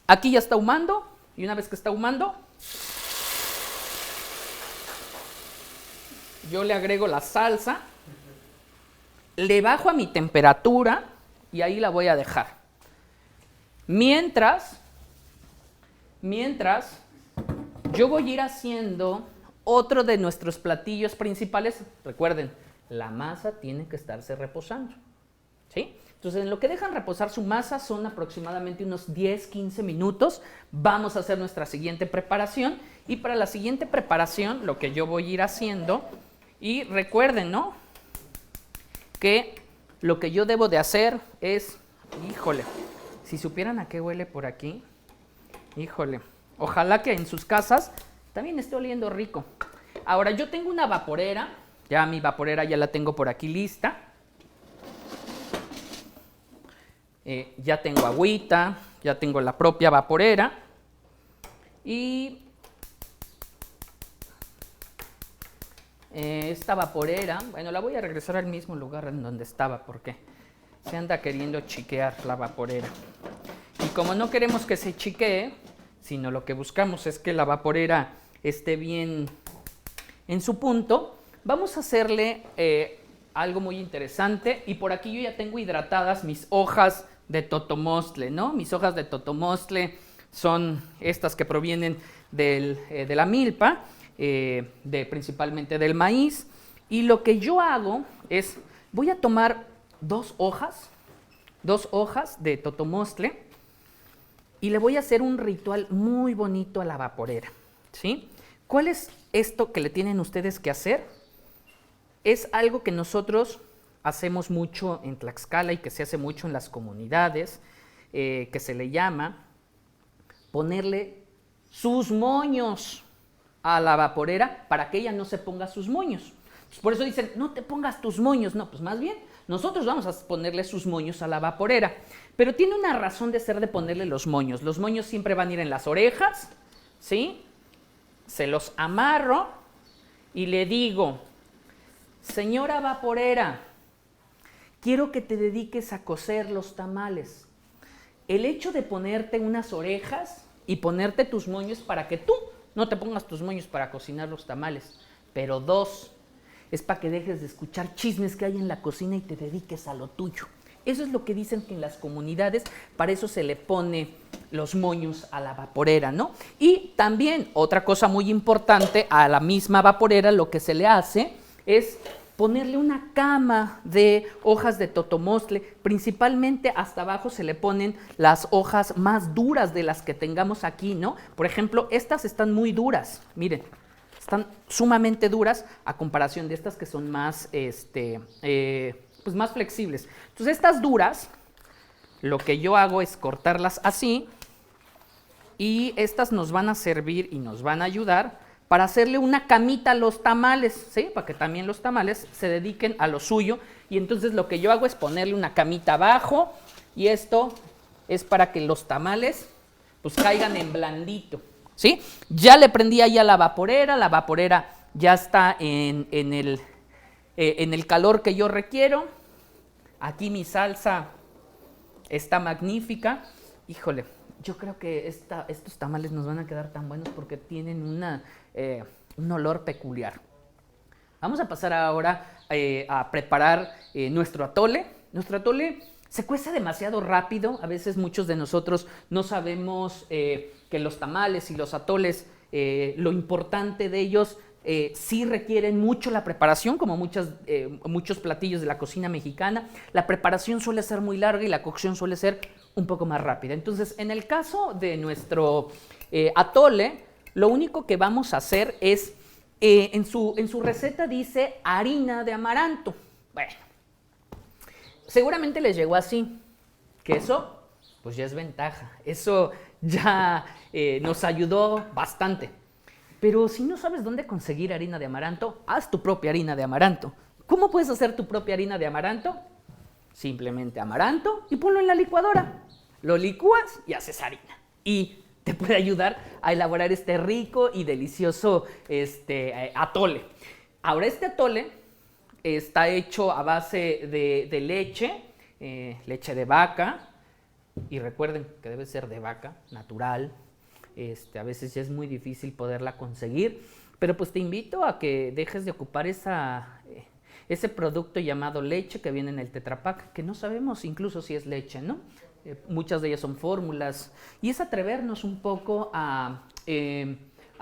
Aquí ya está ahumando, y una vez que está ahumando, yo le agrego la salsa, le bajo a mi temperatura, y ahí la voy a dejar. Mientras yo voy a ir haciendo otro de nuestros platillos principales. Recuerden, la masa tiene que estarse reposando, ¿sí? Entonces, en lo que dejan reposar su masa son aproximadamente unos 10-15 minutos. Vamos a hacer nuestra siguiente preparación. Y para la siguiente preparación, lo que yo voy a ir haciendo, y recuerden, ¿no?, que lo que yo debo de hacer es, híjole, si supieran a qué huele por aquí, híjole, Ojalá que en sus casas también esté oliendo rico. Ahora, yo tengo una vaporera. Ya mi vaporera ya la tengo por aquí lista. Ya tengo agüita, ya tengo la propia vaporera. Y esta vaporera, bueno, la voy a regresar al mismo lugar en donde estaba porque se anda queriendo chiquear la vaporera. Y como no queremos que se chiquee, sino lo que buscamos es que la vaporera esté bien en su punto, vamos a hacerle algo muy interesante. Y por aquí yo ya tengo hidratadas mis hojas de totomostle, ¿no? Mis hojas de totomostle son estas que provienen de la milpa, principalmente del maíz. Y lo que yo hago es, voy a tomar dos hojas de totomostle y le voy a hacer un ritual muy bonito a la vaporera, ¿sí? ¿Cuál es esto que le tienen ustedes que hacer? Es algo que nosotros hacemos mucho en Tlaxcala y que se hace mucho en las comunidades, que se le llama ponerle sus moños a la vaporera para que ella no se ponga sus moños. Pues por eso dicen, no te pongas tus moños. No, pues más bien, nosotros vamos a ponerle sus moños a la vaporera. Pero tiene una razón de ser de ponerle los moños. Los moños siempre van a ir en las orejas, ¿sí? Se los amarro y le digo, señora vaporera, quiero que te dediques a cocer los tamales. El hecho de ponerte unas orejas y ponerte tus moños para que tú no te pongas tus moños para cocinar los tamales, pero dos, es para que dejes de escuchar chismes que hay en la cocina y te dediques a lo tuyo. Eso es lo que dicen que en las comunidades, para eso se le pone los moños a la vaporera, ¿no? Y también otra cosa muy importante, a la misma vaporera lo que se le hace es ponerle una cama de hojas de totomostle, principalmente hasta abajo se le ponen las hojas más duras de las que tengamos aquí, ¿no? Por ejemplo, estas están muy duras, miren, están sumamente duras a comparación de estas que son más, pues más flexibles. Entonces estas duras, lo que yo hago es cortarlas así y estas nos van a servir y nos van a ayudar para hacerle una camita a los tamales, ¿sí? Para que también los tamales se dediquen a lo suyo. Y entonces lo que yo hago es ponerle una camita abajo y esto es para que los tamales pues caigan en blandito, ¿sí? Ya le prendí ahí a la vaporera ya está en el calor que yo requiero. Aquí mi salsa está magnífica. Híjole, yo creo que estos tamales nos van a quedar tan buenos porque tienen un olor peculiar. Vamos a pasar ahora a preparar nuestro atole. Nuestro atole se cuece demasiado rápido. A veces muchos de nosotros no sabemos que los tamales y los atoles, lo importante de ellos, sí requieren mucho la preparación, como muchos platillos de la cocina mexicana. La preparación suele ser muy larga y la cocción suele ser un poco más rápida. Entonces, en el caso de nuestro atole, lo único que vamos a hacer es, en su receta dice harina de amaranto. Bueno, seguramente les llegó así, que eso pues ya es ventaja, eso ya nos ayudó bastante. Pero si no sabes dónde conseguir harina de amaranto, haz tu propia harina de amaranto. ¿Cómo puedes hacer tu propia harina de amaranto? Simplemente amaranto y ponlo en la licuadora. Lo licúas y haces harina. Y te puede ayudar a elaborar este rico y delicioso atole. Ahora, este atole está hecho a base de leche, leche de vaca. Y recuerden que debe ser de vaca, natural. A veces ya es muy difícil poderla conseguir, pero pues te invito a que dejes de ocupar ese producto llamado leche que viene en el Tetra Pak, que no sabemos incluso si es leche, ¿no? Muchas de ellas son fórmulas, y es atrevernos un poco a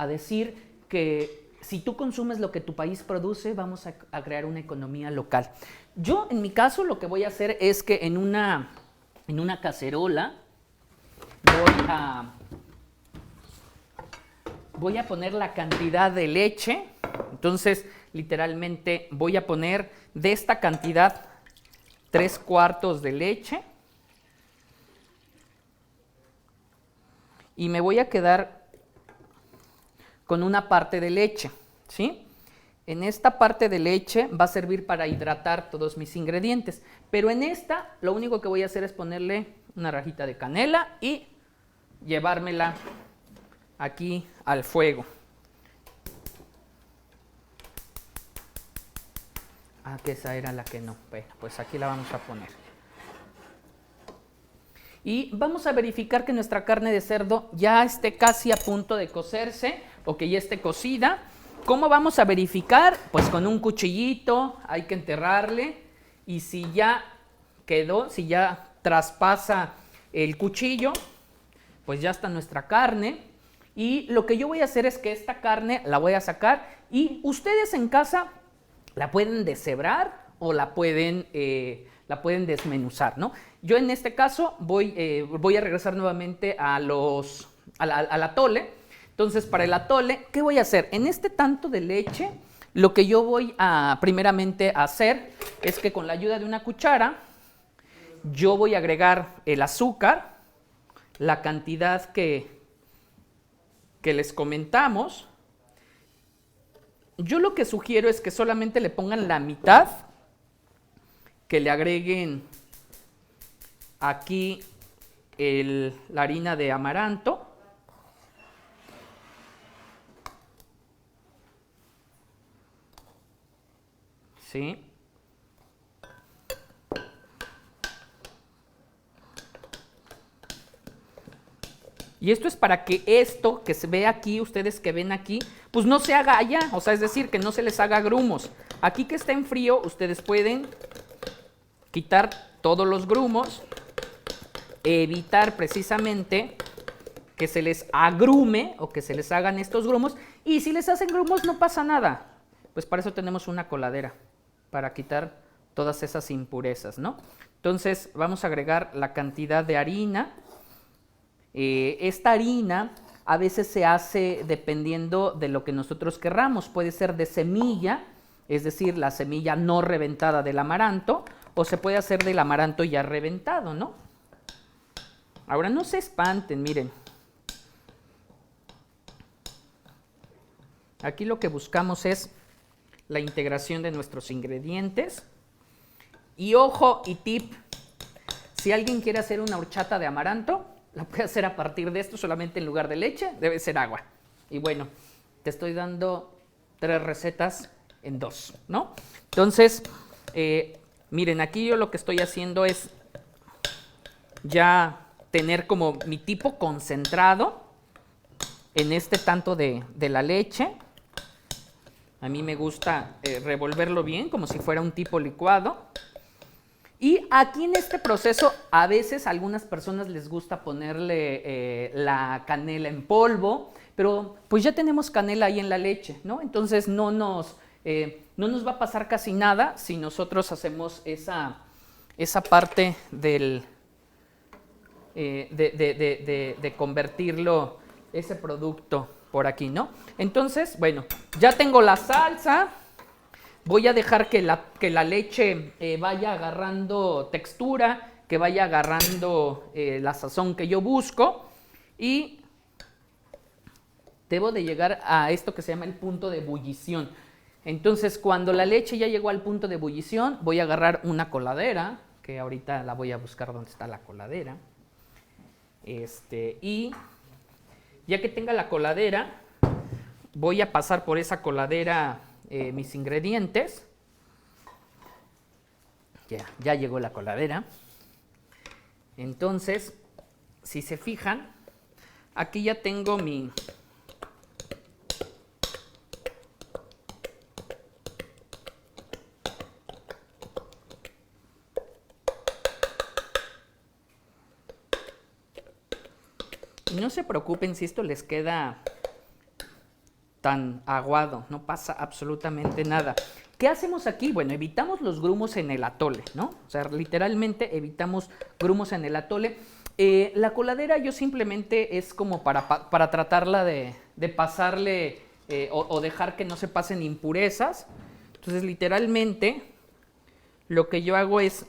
decir que si tú consumes lo que tu país produce, vamos a crear una economía local. Yo, en mi caso, lo que voy a hacer es que en una cacerola voy a poner la cantidad de leche. Entonces, literalmente voy a poner de esta cantidad 3/4 de leche. Y me voy a quedar con una parte de leche, ¿sí? En esta parte de leche va a servir para hidratar todos mis ingredientes, pero en esta lo único que voy a hacer es ponerle una rajita de canela y llevármela aquí al fuego. Ah, que esa era la que no. Bueno, pues aquí la vamos a poner. Y vamos a verificar que nuestra carne de cerdo ya esté casi a punto de cocerse o que ya esté cocida. ¿Cómo vamos a verificar? Pues con un cuchillito hay que enterrarle y si ya quedó, si ya traspasa el cuchillo, pues ya está nuestra carne. Y lo que yo voy a hacer es que esta carne la voy a sacar y ustedes en casa la pueden deshebrar o la pueden desmenuzar, ¿no? Yo en este caso voy a regresar nuevamente al atole. Entonces, para el atole, ¿qué voy a hacer? En este tanto de leche, lo que yo voy a primeramente hacer es que con la ayuda de una cuchara, yo voy a agregar el azúcar, la cantidad que les comentamos. Yo lo que sugiero es que solamente le pongan la mitad, que le agreguen aquí la harina de amaranto. ¿Sí? Y esto es para que esto que se ve aquí, ustedes que ven aquí, pues no se haga allá, o sea, es decir, que no se les haga grumos. Aquí que está en frío, ustedes pueden quitar todos los grumos, evitar precisamente que se les agrume o que se les hagan estos grumos. Y si les hacen grumos no pasa nada, pues para eso tenemos una coladera, para quitar todas esas impurezas, ¿no? Entonces vamos a agregar la cantidad de harina. Esta harina a veces se hace dependiendo de lo que nosotros querramos. Puede ser de semilla, es decir, la semilla no reventada del amaranto, o se puede hacer del amaranto ya reventado, ¿no? Ahora no se espanten, miren. Aquí lo que buscamos es la integración de nuestros ingredientes. Y ojo y tip, si alguien quiere hacer una horchata de amaranto, la puede hacer a partir de esto, solamente en lugar de leche, debe ser agua. Y bueno, te estoy dando 3 recetas en 2, ¿no? Entonces, miren, aquí yo lo que estoy haciendo es ya tener como mi tipo concentrado en este tanto de la leche. A mí me gusta revolverlo bien, como si fuera un tipo licuado. Y aquí en este proceso, a veces a algunas personas les gusta ponerle la canela en polvo, pero pues ya tenemos canela ahí en la leche, ¿no? Entonces no nos va a pasar casi nada si nosotros hacemos esa parte de convertirlo, ese producto por aquí, ¿no? Entonces, bueno, ya tengo la salsa. Voy a dejar que la leche vaya agarrando textura, que vaya agarrando la sazón que yo busco. Y debo de llegar a esto que se llama el punto de ebullición. Entonces, cuando la leche ya llegó al punto de ebullición, voy a agarrar una coladera, que ahorita la voy a buscar donde está la coladera. Y ya que tenga la coladera, voy a pasar por esa coladera mis ingredientes. Ya llegó la coladera. Entonces, si se fijan, aquí ya tengo mi y no se preocupen si esto les queda tan aguado, no pasa absolutamente nada. ¿Qué hacemos aquí? Bueno, evitamos los grumos en el atole, ¿no? O sea, literalmente evitamos grumos en el atole. La coladera yo simplemente es como para tratarla de pasarle o dejar que no se pasen impurezas. Entonces, literalmente, lo que yo hago es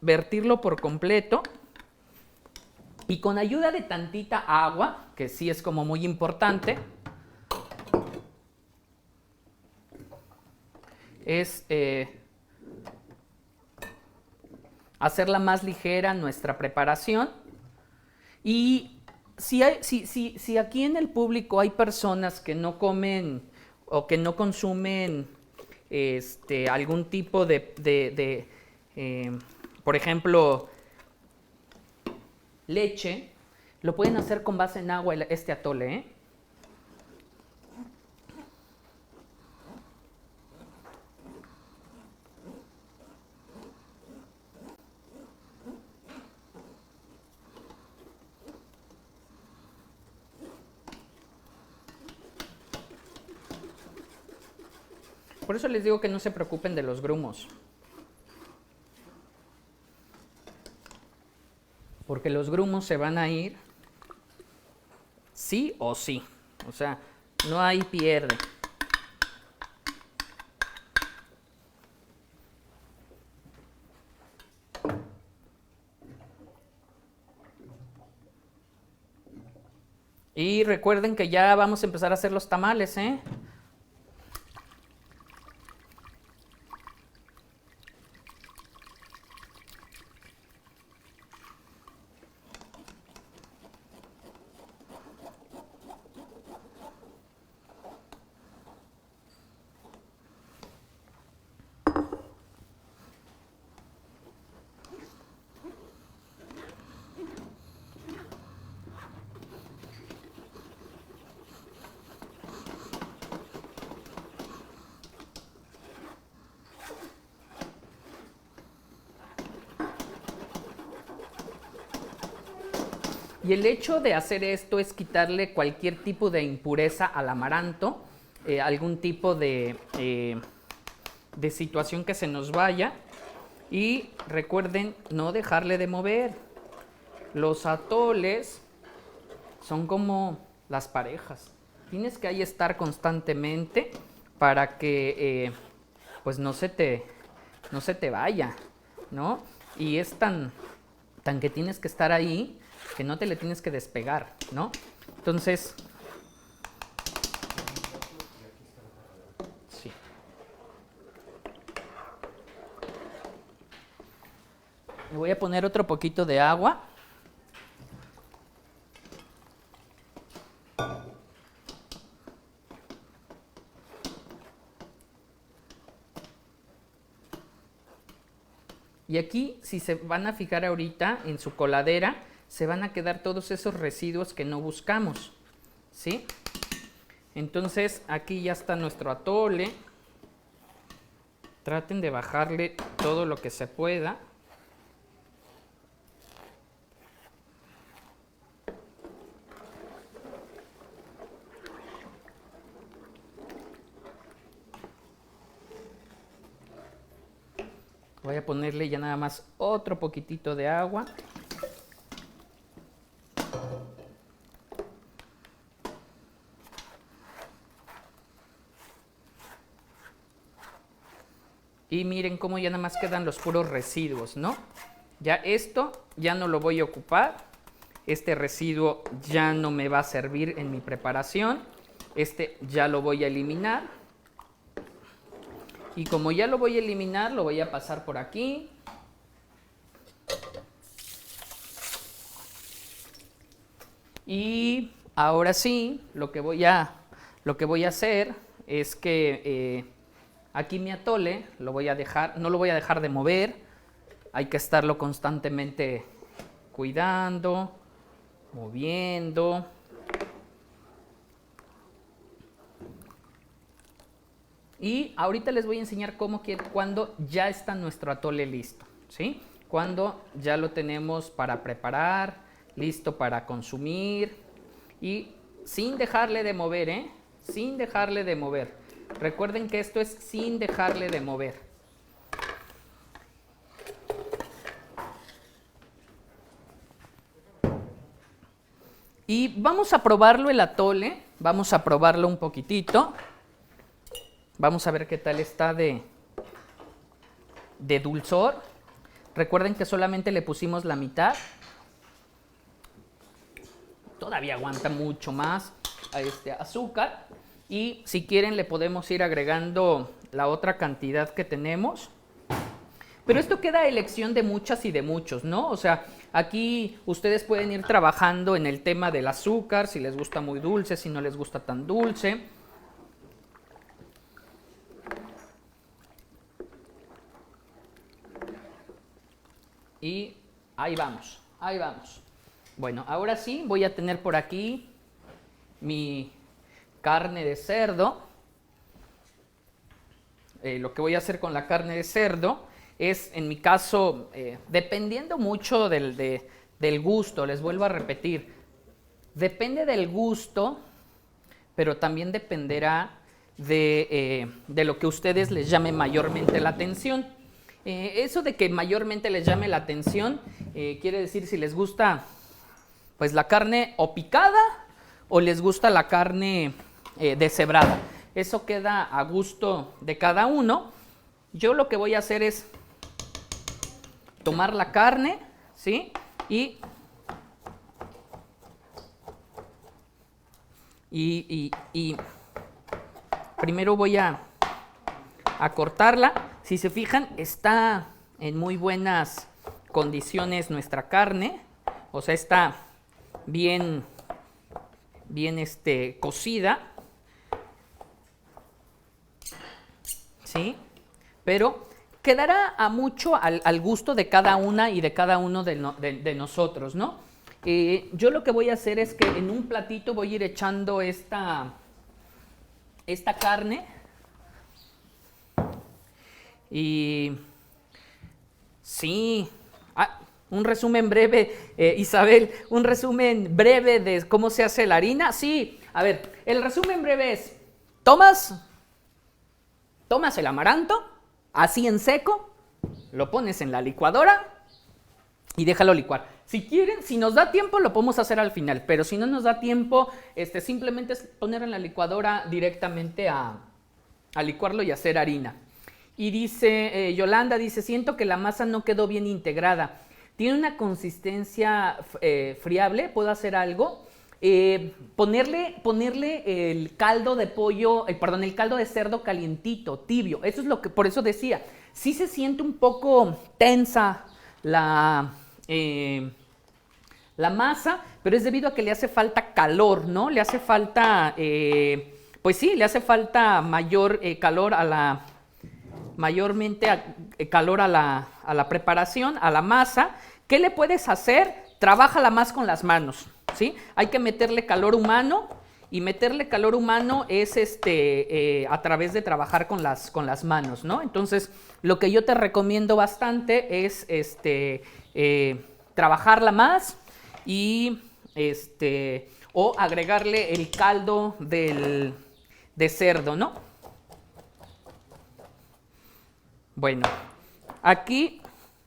vertirlo por completo y con ayuda de tantita agua, que sí es como muy importante, es hacerla más ligera nuestra preparación. Y si aquí en el público hay personas que no comen o que no consumen algún tipo de por ejemplo, leche, lo pueden hacer con base en agua este atole, ¿eh? Por eso les digo que no se preocupen de los grumos. Porque los grumos se van a ir sí o sí. O sea, no hay pierde. Y recuerden que ya vamos a empezar a hacer los tamales, ¿eh? Y el hecho de hacer esto es quitarle cualquier tipo de impureza al amaranto, algún tipo de situación que se nos vaya. Y recuerden no dejarle de mover. Los atoles son como las parejas. Tienes que ahí estar constantemente para que pues no se te vaya, ¿no? Y es tan que tienes que estar ahí que no te le tienes que despegar, ¿no? Entonces, sí. Le voy a poner otro poquito de agua. Y aquí, si se van a fijar ahorita en su coladera, se van a quedar todos esos residuos que no buscamos, ¿sí? Entonces, aquí ya está nuestro atole. Traten de bajarle todo lo que se pueda. Voy a ponerle ya nada más otro poquitito de agua. Y miren cómo ya nada más quedan los puros residuos, ¿no? Ya esto ya no lo voy a ocupar. Este residuo ya no me va a servir en mi preparación. Este ya lo voy a eliminar. Y como ya lo voy a eliminar, lo voy a pasar por aquí. Y ahora sí, lo que voy a hacer es que aquí mi atole lo voy a dejar, no lo voy a dejar de mover. Hay que estarlo constantemente cuidando, moviendo. Y ahorita les voy a enseñar cuando ya está nuestro atole listo, ¿sí? Cuando ya lo tenemos para preparar, listo para consumir y sin dejarle de mover, ¿eh? Sin dejarle de mover. Recuerden que esto es sin dejarle de mover. Y vamos a probarlo el atole, vamos a probarlo un poquitito. Vamos a ver qué tal está de dulzor. Recuerden que solamente le pusimos la mitad. Todavía aguanta mucho más a este azúcar. Y si quieren le podemos ir agregando la otra cantidad que tenemos. Pero esto queda a elección de muchas y de muchos, ¿no? O sea, aquí ustedes pueden ir trabajando en el tema del azúcar, si les gusta muy dulce, si no les gusta tan dulce. Y ahí vamos, ahí vamos. Bueno, ahora sí voy a tener por aquí mi carne de cerdo. Lo que voy a hacer con la carne de cerdo es, en mi caso, dependiendo mucho del gusto, les vuelvo a repetir, depende del gusto, pero también dependerá de lo que a ustedes les llame mayormente la atención. Eso de que mayormente les llame la atención quiere decir si les gusta pues la carne o picada o les gusta la carne deshebrada. Eso queda a gusto de cada uno. Yo lo que voy a hacer es tomar la carne, ¿sí? Y primero voy a cortarla. Si se fijan, está en muy buenas condiciones nuestra carne. O sea, está bien cocida. ¿Sí? Pero quedará a mucho al gusto de cada una y de cada uno de nosotros, ¿no? Yo lo que voy a hacer es que en un platito voy a ir echando esta carne. Y sí, un resumen breve, Isabel, un resumen breve de cómo se hace la harina. Sí, a ver, el resumen breve es, tomas el amaranto, así en seco, lo pones en la licuadora y déjalo licuar. Si quieren, si nos da tiempo, lo podemos hacer al final, pero si no nos da tiempo, simplemente es poner en la licuadora directamente a licuarlo y hacer harina. Y dice, Yolanda dice, siento que la masa no quedó bien integrada. Tiene una consistencia friable, ¿puedo hacer algo? Ponerle el caldo de pollo, el caldo de cerdo calientito, tibio. Eso es lo que, por eso decía, sí se siente un poco tensa la masa, pero es debido a que le hace falta calor, ¿no? Le hace falta, pues sí, le hace falta mayor calor mayormente calor a la preparación, a la masa. ¿Qué le puedes hacer? Trabájala más con las manos, ¿sí? Hay que meterle calor humano, y meterle calor humano es a través de trabajar con las manos, ¿no? Entonces, lo que yo te recomiendo bastante es trabajarla más y o agregarle el caldo de cerdo, ¿no? Bueno, aquí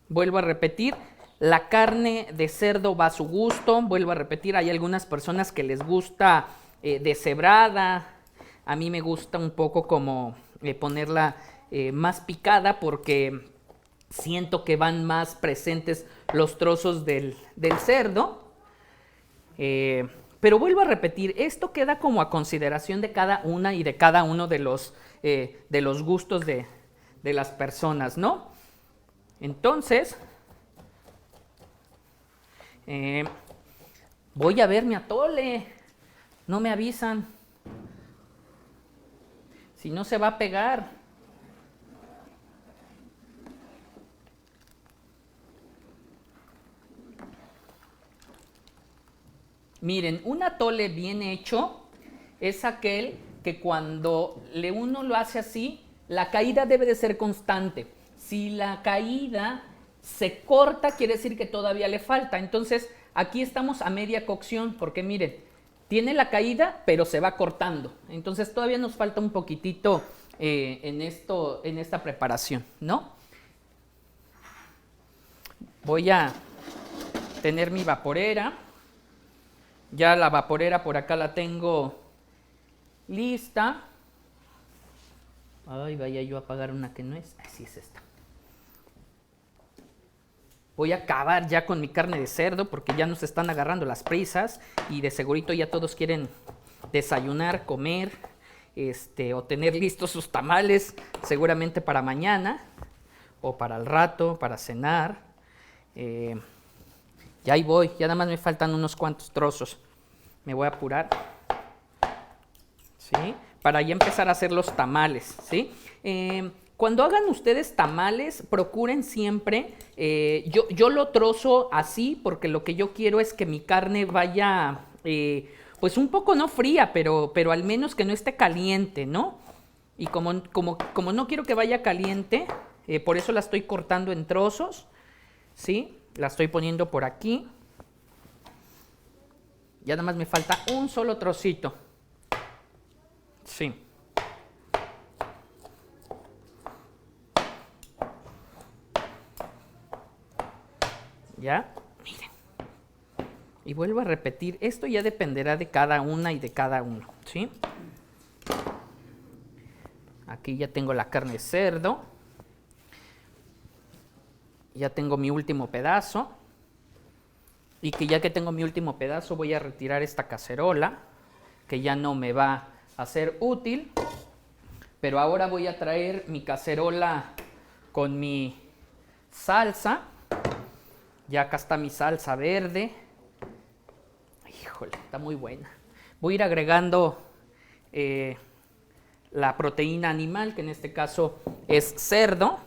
vuelvo a repetir, la carne de cerdo va a su gusto. Vuelvo a repetir, hay algunas personas que les gusta deshebrada. A mí me gusta un poco como ponerla más picada porque siento que van más presentes los trozos del cerdo. Pero vuelvo a repetir, esto queda como a consideración de cada una y de cada uno de los gustos de las personas, ¿no? Entonces, voy a ver mi atole. No me avisan. Si no, se va a pegar. Miren, un atole bien hecho es aquel que cuando uno lo hace así, la caída debe de ser constante. Si la caída se corta, quiere decir que todavía le falta. Entonces, aquí estamos a media cocción, porque miren, tiene la caída, pero se va cortando. Entonces, todavía nos falta un poquitito en esta preparación, ¿no? Voy a tener mi vaporera. Ya la vaporera por acá la tengo lista. Ay, vaya yo a apagar una que no es. Así es esta. Voy a acabar ya con mi carne de cerdo porque ya nos están agarrando las prisas y de segurito ya todos quieren desayunar, comer o tener listos sus tamales seguramente para mañana o para el rato, para cenar. Ya ahí voy, ya nada más me faltan unos cuantos trozos. Me voy a apurar, ¿sí? Para ya empezar a hacer los tamales, ¿sí? Cuando hagan ustedes tamales, procuren siempre, yo lo trozo así porque lo que yo quiero es que mi carne vaya, pues un poco no fría, pero al menos que no esté caliente, ¿no? Y como no quiero que vaya caliente, por eso la estoy cortando en trozos, ¿sí? La estoy poniendo por aquí. Ya nada más me falta un solo trocito. Sí. ¿Ya? Miren. Y vuelvo a repetir, esto ya dependerá de cada una y de cada uno, ¿sí? Aquí ya tengo la carne de cerdo. Ya tengo mi último pedazo. Y que ya que tengo mi último pedazo voy a retirar esta cacerola, que ya no me va a ser útil. Pero ahora voy a traer mi cacerola con mi salsa. Ya acá está mi salsa verde. Híjole, está muy buena. Voy a ir agregando la proteína animal, que en este caso es cerdo.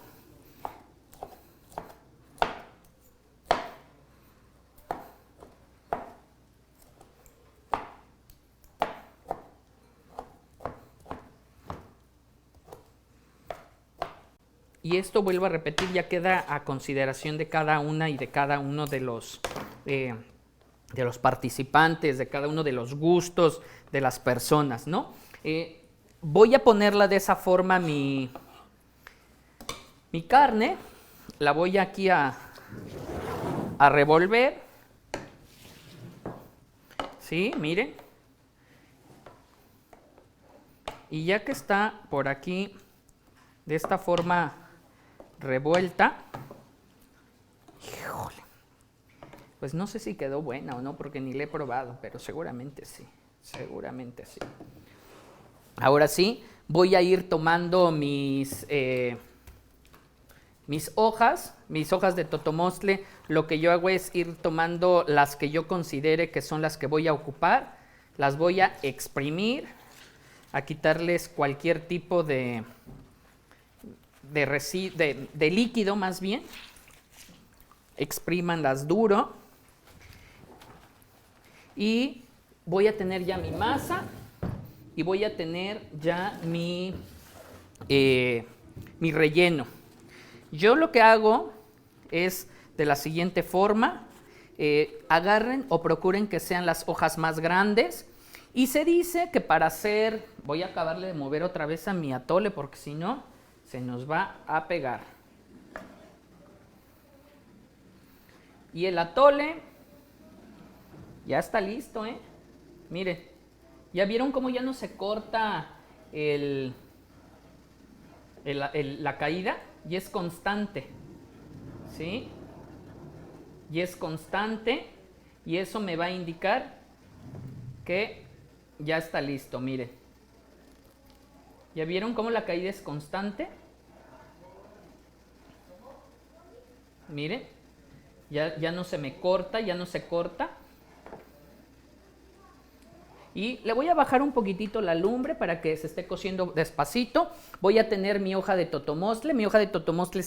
Y esto, vuelvo a repetir, ya queda a consideración de cada una y de cada uno de los participantes, de cada uno de los gustos de las personas, ¿no? Voy a ponerla de esa forma mi carne, la voy aquí a revolver, ¿sí? Miren. Y ya que está por aquí de esta forma revuelta, híjole, pues no sé si quedó buena o no porque ni la he probado, pero seguramente sí, seguramente sí. Ahora sí, voy a ir tomando mis hojas de totomostle. Lo que yo hago es ir tomando las que yo considere que son las que voy a ocupar, las voy a exprimir, a quitarles cualquier tipo de líquido más bien. Exprímanlas duro. Y voy a tener ya mi masa y voy a tener ya mi relleno. Yo lo que hago es de la siguiente forma. Agarren o procuren que sean las hojas más grandes. Y se dice que para hacer, voy a acabarle de mover otra vez a mi atole porque si no se nos va a pegar. Y el atole ya está listo, ¿eh? Miren, ¿ya vieron cómo ya no se corta la caída? Y es constante, ¿sí? Y es constante y eso me va a indicar que ya está listo, miren. ¿Ya vieron cómo la caída es constante? Miren, ya no se me corta, ya no se corta. Y le voy a bajar un poquitito la lumbre para que se esté cociendo despacito. Voy a tener mi hoja de totomostle. Mi hoja de totomostle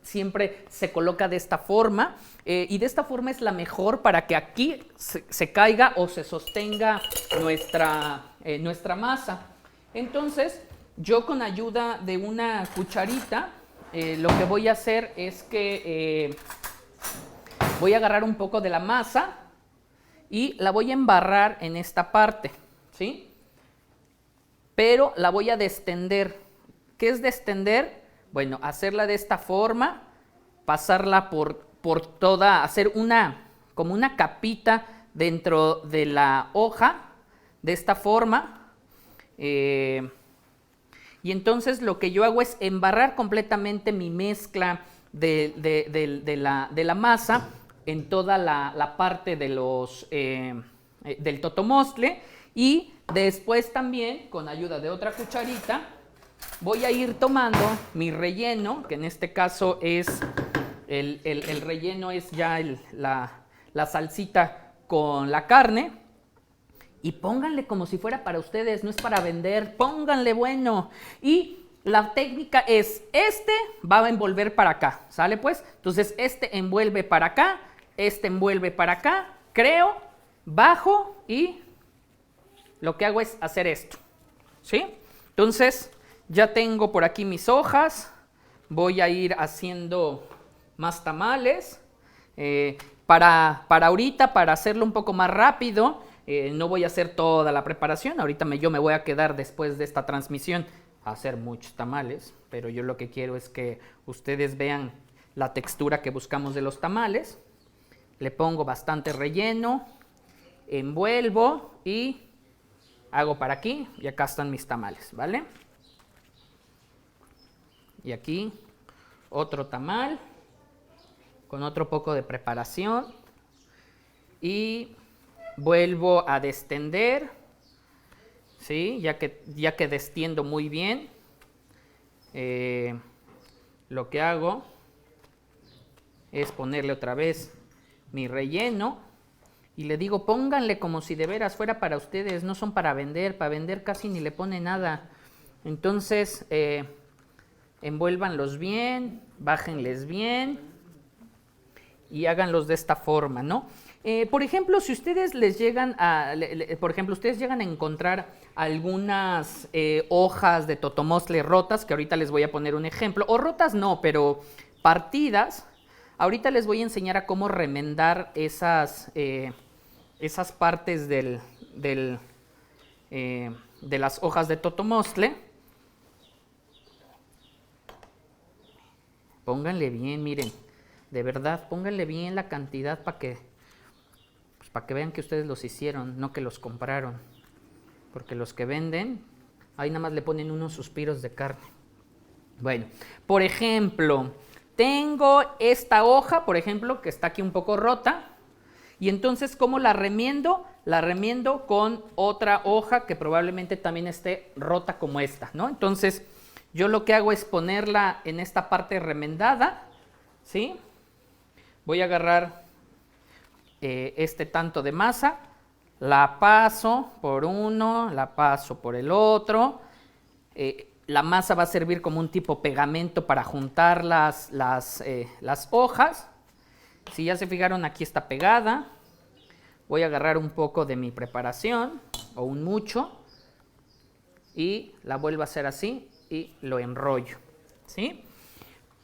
siempre se coloca de esta forma. Y de esta forma es la mejor para que aquí se caiga o se sostenga nuestra masa. Entonces, yo con ayuda de una cucharita, lo que voy a hacer es que voy a agarrar un poco de la masa y la voy a embarrar en esta parte, ¿sí? Pero la voy a destender. ¿Qué es destender? Bueno, hacerla de esta forma, pasarla por toda, hacer como una capita dentro de la hoja, de esta forma. Y entonces lo que yo hago es embarrar completamente mi mezcla de la masa en toda la parte de del totomostle y Después también, con ayuda de otra cucharita, voy a ir tomando mi relleno, que en este caso es, el relleno es ya la salsita con la carne. Y pónganle como si fuera para ustedes, no es para vender, pónganle bueno. Y la técnica es, este va a envolver para acá, ¿sale pues? Entonces este envuelve para acá, este envuelve para acá, creo, bajo y lo que hago es hacer esto, ¿sí? Entonces ya tengo por aquí mis hojas, voy a ir haciendo más tamales. Para ahorita, para hacerlo un poco más rápido, no voy a hacer toda la preparación, ahorita yo me voy a quedar después de esta transmisión a hacer muchos tamales, pero yo lo que quiero es que ustedes vean la textura que buscamos de los tamales. Le pongo bastante relleno, envuelvo y hago para aquí y acá están mis tamales, ¿vale? Y aquí otro tamal con otro poco de preparación y vuelvo a destender, ¿sí? Ya que destiendo muy bien, lo que hago es ponerle otra vez mi relleno y le digo, pónganle como si de veras fuera para ustedes, no son para vender casi ni le pone nada. Entonces, envuélvanlos bien, bájenles bien y háganlos de esta forma, ¿no? Por ejemplo, si ustedes les llegan a, ustedes llegan a encontrar algunas hojas de totomostle rotas, que ahorita les voy a poner un ejemplo, o rotas no, pero partidas, ahorita les voy a enseñar a cómo remendar esas partes de las hojas de totomostle. Pónganle bien, miren, de verdad, pónganle bien la cantidad para que vean que ustedes los hicieron, no que los compraron. Porque los que venden, ahí nada más le ponen unos suspiros de carne. Bueno, por ejemplo, tengo esta hoja, por ejemplo, que está aquí un poco rota. Y entonces, ¿cómo la remiendo? La remiendo con otra hoja que probablemente también esté rota como esta, ¿no? Entonces, yo lo que hago es ponerla en esta parte remendada, ¿sí? Voy a agarrar este tanto de masa, la paso por uno, la paso por el otro. La masa va a servir como un tipo pegamento para juntar las hojas. Si ya se fijaron, aquí está pegada. Voy a agarrar un poco de mi preparación, o un mucho, y la vuelvo a hacer así y lo enrollo, ¿sí?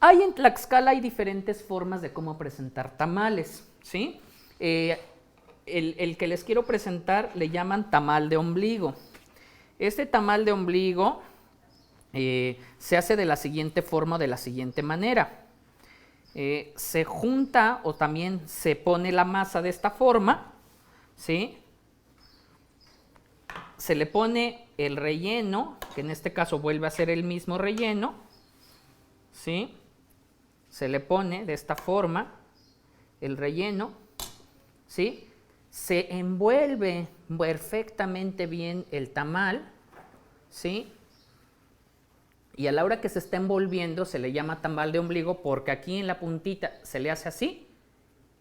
En Tlaxcala hay diferentes formas de cómo presentar tamales, ¿sí? El que les quiero presentar le llaman tamal de ombligo. Este tamal de ombligo se hace de la siguiente forma, de la siguiente manera. Se junta o también se pone la masa de esta forma, ¿sí? Se le pone el relleno, que en este caso vuelve a ser el mismo relleno, ¿sí? Se le pone de esta forma el relleno, ¿sí? Se envuelve perfectamente bien el tamal, ¿sí? Y a la hora que se está envolviendo se le llama tamal de ombligo porque aquí en la puntita se le hace así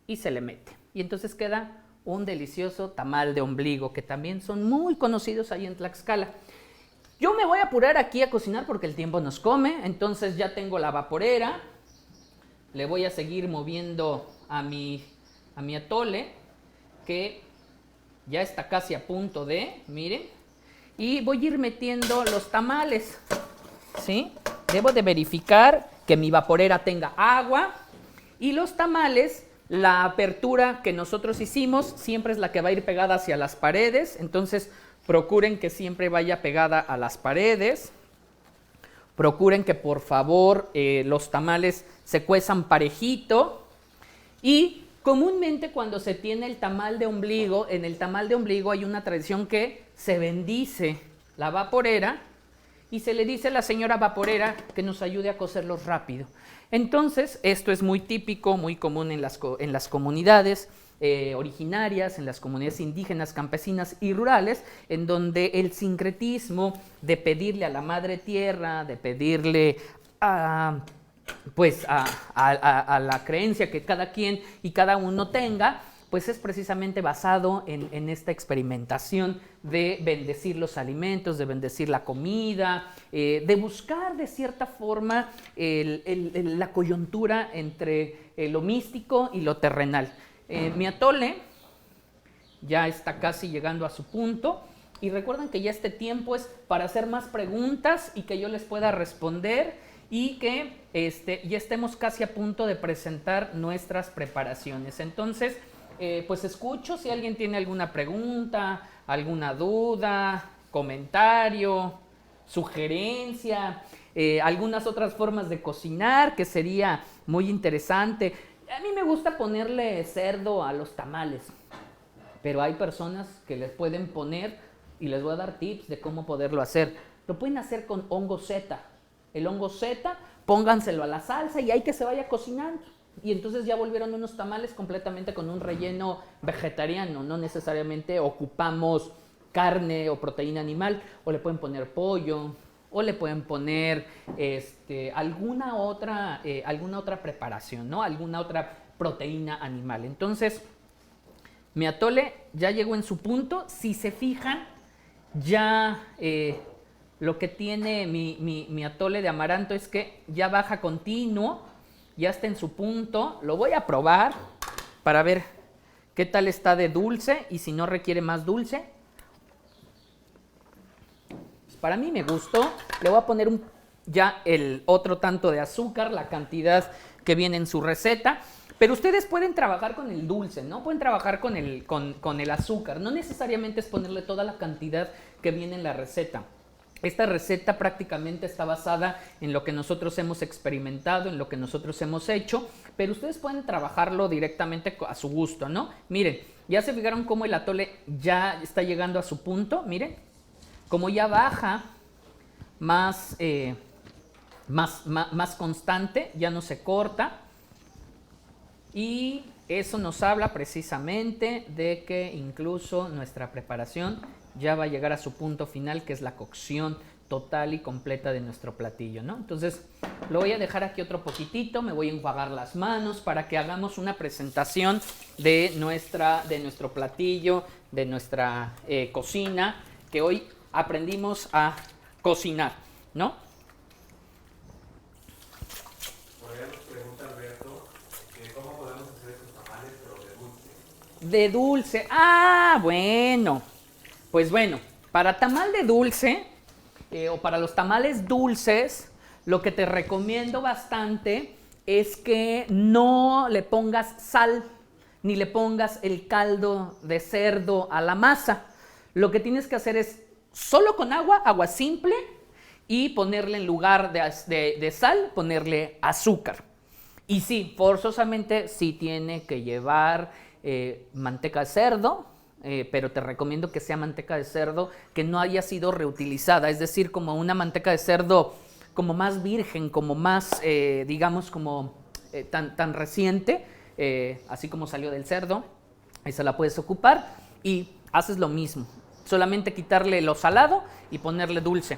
y se le mete. Y entonces queda un delicioso tamal de ombligo que también son muy conocidos ahí en Tlaxcala. Yo me voy a apurar aquí a cocinar porque el tiempo nos come, entonces ya tengo la vaporera. Le voy a seguir moviendo a mi atole, que ya está casi a punto de, miren, y voy a ir metiendo los tamales, ¿sí? Debo de verificar que mi vaporera tenga agua y los tamales, la apertura que nosotros hicimos siempre es la que va a ir pegada hacia las paredes, entonces procuren que siempre vaya pegada a las paredes. Procuren que por favor los tamales se cuezan parejito. Y comúnmente cuando se tiene el tamal de ombligo, en el tamal de ombligo hay una tradición que se bendice la vaporera y se le dice a la señora vaporera que nos ayude a cocerlos rápido. Entonces, esto es muy típico, muy común en las comunidades. originarias, en las comunidades indígenas, campesinas y rurales, en donde el sincretismo de pedirle a la madre tierra, de pedirle a la creencia que cada quien y cada uno tenga, pues es precisamente basado en esta experimentación de bendecir los alimentos, de bendecir la comida, de buscar de cierta forma la coyuntura entre lo místico y lo terrenal. Mi atole ya está casi llegando a su punto y recuerden que ya este tiempo es para hacer más preguntas y que yo les pueda responder y que ya estemos casi a punto de presentar nuestras preparaciones. Entonces, pues escucho si alguien tiene alguna pregunta, alguna duda, comentario, sugerencia, algunas otras formas de cocinar que sería muy interesante. A mí me gusta ponerle cerdo a los tamales, pero hay personas que les pueden poner, y les voy a dar tips de cómo poderlo hacer. Lo pueden hacer con hongo zeta. El hongo zeta, pónganselo a la salsa y hay que se vaya cocinando. Y entonces ya volvieron unos tamales completamente con un relleno vegetariano. No necesariamente ocupamos carne o proteína animal, o le pueden poner pollo, o le pueden poner alguna otra preparación, ¿no? Alguna otra proteína animal. Entonces, mi atole ya llegó en su punto. Si se fijan, ya lo que tiene mi atole de amaranto es que ya baja continuo, ya está en su punto. Lo voy a probar para ver qué tal está de dulce y si no requiere más dulce. Para mí me gustó. Le voy a poner ya el otro tanto de azúcar, la cantidad que viene en su receta. Pero ustedes pueden trabajar con el dulce, ¿no? Pueden trabajar con el azúcar. No necesariamente es ponerle toda la cantidad que viene en la receta. Esta receta prácticamente está basada en lo que nosotros hemos experimentado, en lo que nosotros hemos hecho, pero ustedes pueden trabajarlo directamente a su gusto, ¿no? Miren, ya se fijaron cómo el atole ya está llegando a su punto, miren. Como ya baja más constante, ya no se corta. Y eso nos habla precisamente de que incluso nuestra preparación ya va a llegar a su punto final, que es la cocción total y completa de nuestro platillo, ¿no? Entonces, lo voy a dejar aquí otro poquitito, me voy a enjuagar las manos para que hagamos una presentación de nuestro platillo, de nuestra cocina, que hoy aprendimos a cocinar, ¿no? Por allá nos pregunta Alberto que cómo podemos hacer estos tamales, pero de dulce. De dulce. Ah, bueno. Pues bueno, para tamal de dulce o para los tamales dulces, lo que te recomiendo bastante es que no le pongas sal ni le pongas el caldo de cerdo a la masa. Lo que tienes que hacer es solo con agua simple, y ponerle en lugar de sal, ponerle azúcar. Y sí, forzosamente sí tiene que llevar manteca de cerdo, pero te recomiendo que sea manteca de cerdo que no haya sido reutilizada, es decir, como una manteca de cerdo como más virgen, como más, digamos, como tan reciente, así como salió del cerdo. Esa la puedes ocupar y haces lo mismo. Solamente quitarle lo salado y ponerle dulce.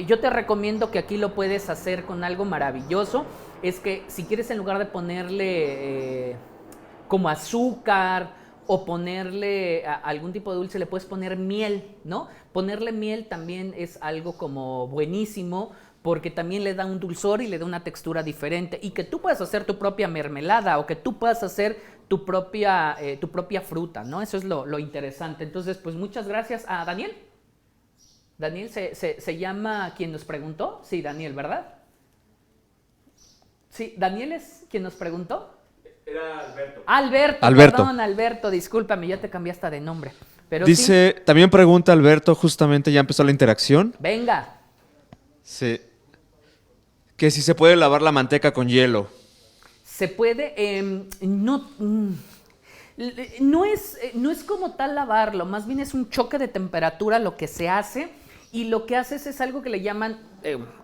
Yo te recomiendo que aquí lo puedes hacer con algo maravilloso. Es que si quieres, en lugar de ponerle como azúcar o ponerle algún tipo de dulce, le puedes poner miel, ¿no? Ponerle miel también es algo como buenísimo, porque también le da un dulzor y le da una textura diferente. Y que tú puedas hacer tu propia mermelada o que tú puedas hacer tu propia fruta, ¿no? Eso es lo interesante. Entonces, pues muchas gracias a Daniel. Daniel se llama quien nos preguntó. Sí, Daniel, ¿verdad? Sí, Daniel es quien nos preguntó. Era Alberto. Alberto. Perdón, Alberto, discúlpame, ya te cambiaste de nombre. Pero dice, sí. También pregunta Alberto, justamente ya empezó la interacción. Venga. Sí. Que si se puede lavar la manteca con hielo. Se puede, no es como tal lavarlo, más bien es un choque de temperatura lo que se hace, y lo que haces es algo que le llaman,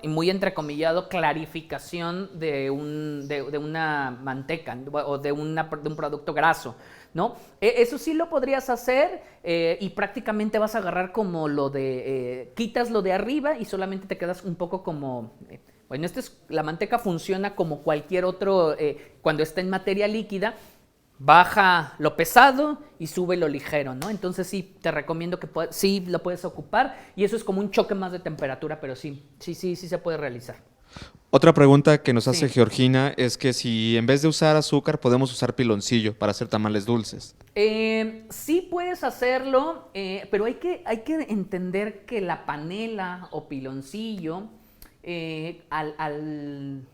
muy entrecomillado, clarificación de una manteca o de un producto graso. ¿no? Eso sí lo podrías hacer y prácticamente vas a agarrar como lo de, quitas lo de arriba y solamente te quedas un poco como, bueno, la manteca funciona como cualquier otro, cuando está en materia líquida, baja lo pesado y sube lo ligero, ¿no? Entonces sí, te recomiendo que sí lo puedes ocupar y eso es como un choque más de temperatura, pero sí se puede realizar. Otra pregunta que nos hace Sí. Georgina es que si en vez de usar azúcar podemos usar piloncillo para hacer tamales dulces. Sí puedes hacerlo, pero hay que entender que la panela o piloncillo, al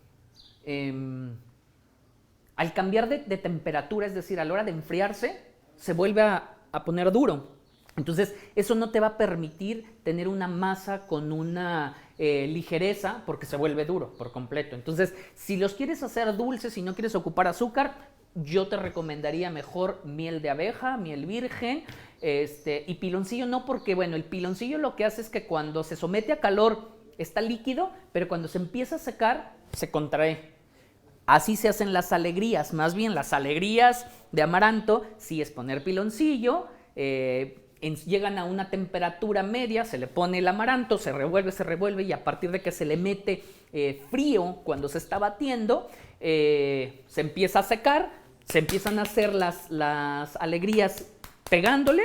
cambiar de temperatura, es decir, a la hora de enfriarse, se vuelve a poner duro. Entonces, eso no te va a permitir tener una masa con una ligereza porque se vuelve duro por completo. Entonces, si los quieres hacer dulces y no quieres ocupar azúcar, yo te recomendaría mejor miel de abeja, miel virgen, y piloncillo no, porque bueno, el piloncillo lo que hace es que cuando se somete a calor está líquido, pero cuando se empieza a secar, se contrae. Así se hacen las alegrías, más bien las alegrías de amaranto, sí es poner piloncillo, llegan a una temperatura media, se le pone el amaranto, se revuelve y a partir de que se le mete frío cuando se está batiendo, se empieza a secar, se empiezan a hacer las alegrías pegándole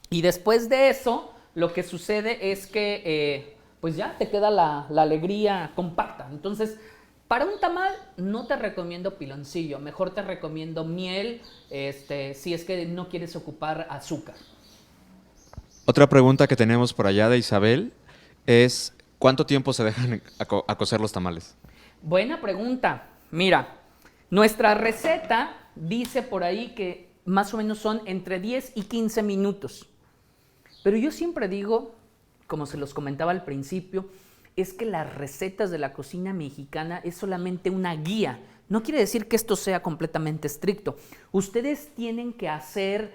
y después de eso lo que sucede es que pues ya te queda la alegría compacta. Entonces, para un tamal no te recomiendo piloncillo, mejor te recomiendo miel, si es que no quieres ocupar azúcar. Otra pregunta que tenemos por allá de Isabel es ¿cuánto tiempo se dejan a cocer los tamales? Buena pregunta. Mira, nuestra receta dice por ahí que más o menos son entre 10 y 15 minutos. Pero yo siempre digo, como se los comentaba al principio, es que las recetas de la cocina mexicana es solamente una guía. No quiere decir que esto sea completamente estricto. Ustedes tienen que hacer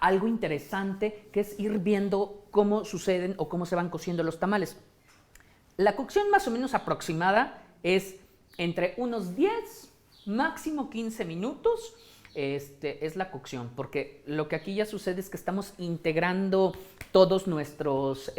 algo interesante, que es ir viendo cómo suceden o cómo se van cociendo los tamales. La cocción más o menos aproximada es entre unos 10, máximo 15 minutos. Es la cocción, porque lo que aquí ya sucede es que estamos integrando todos nuestros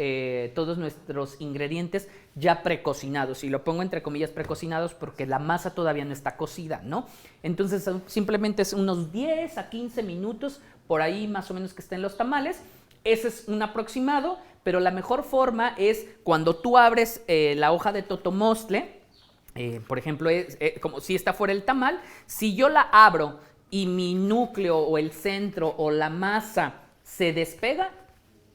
ingredientes ya precocinados, y lo pongo entre comillas precocinados porque la masa todavía no está cocida, ¿no? Entonces simplemente es unos 10 a 15 minutos, por ahí más o menos que estén los tamales. Ese es un aproximado, pero la mejor forma es cuando tú abres la hoja de totomostle, por ejemplo, como si está fuera el tamal, si yo la abro y mi núcleo o el centro o la masa se despega,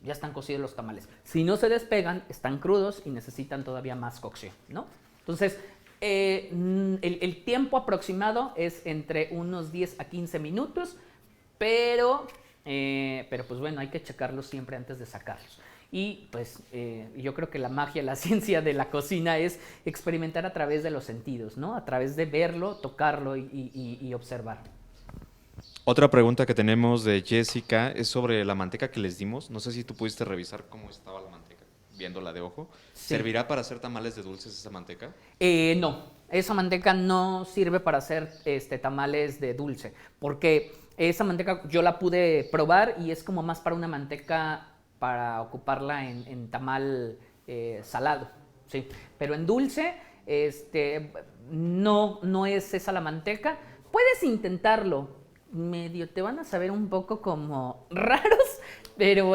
ya están cocidos los tamales. Si no se despegan, están crudos y necesitan todavía más cocción, ¿no? Entonces, el tiempo aproximado es entre unos 10 a 15 minutos, pero pues bueno, hay que checarlos siempre antes de sacarlos. Y pues yo creo que la magia, la ciencia de la cocina es experimentar a través de los sentidos, ¿no? A través de verlo, tocarlo y observar. Otra pregunta que tenemos de Jessica es sobre la manteca que les dimos. No sé si tú pudiste revisar cómo estaba la manteca, viéndola de ojo. Sí. ¿Servirá para hacer tamales de dulces esa manteca? No, esa manteca no sirve para hacer tamales de dulce, porque esa manteca yo la pude probar y es como más para una manteca para ocuparla en tamal salado, sí. Pero en dulce, no es esa la manteca. Puedes intentarlo, medio te van a saber un poco como raros, pero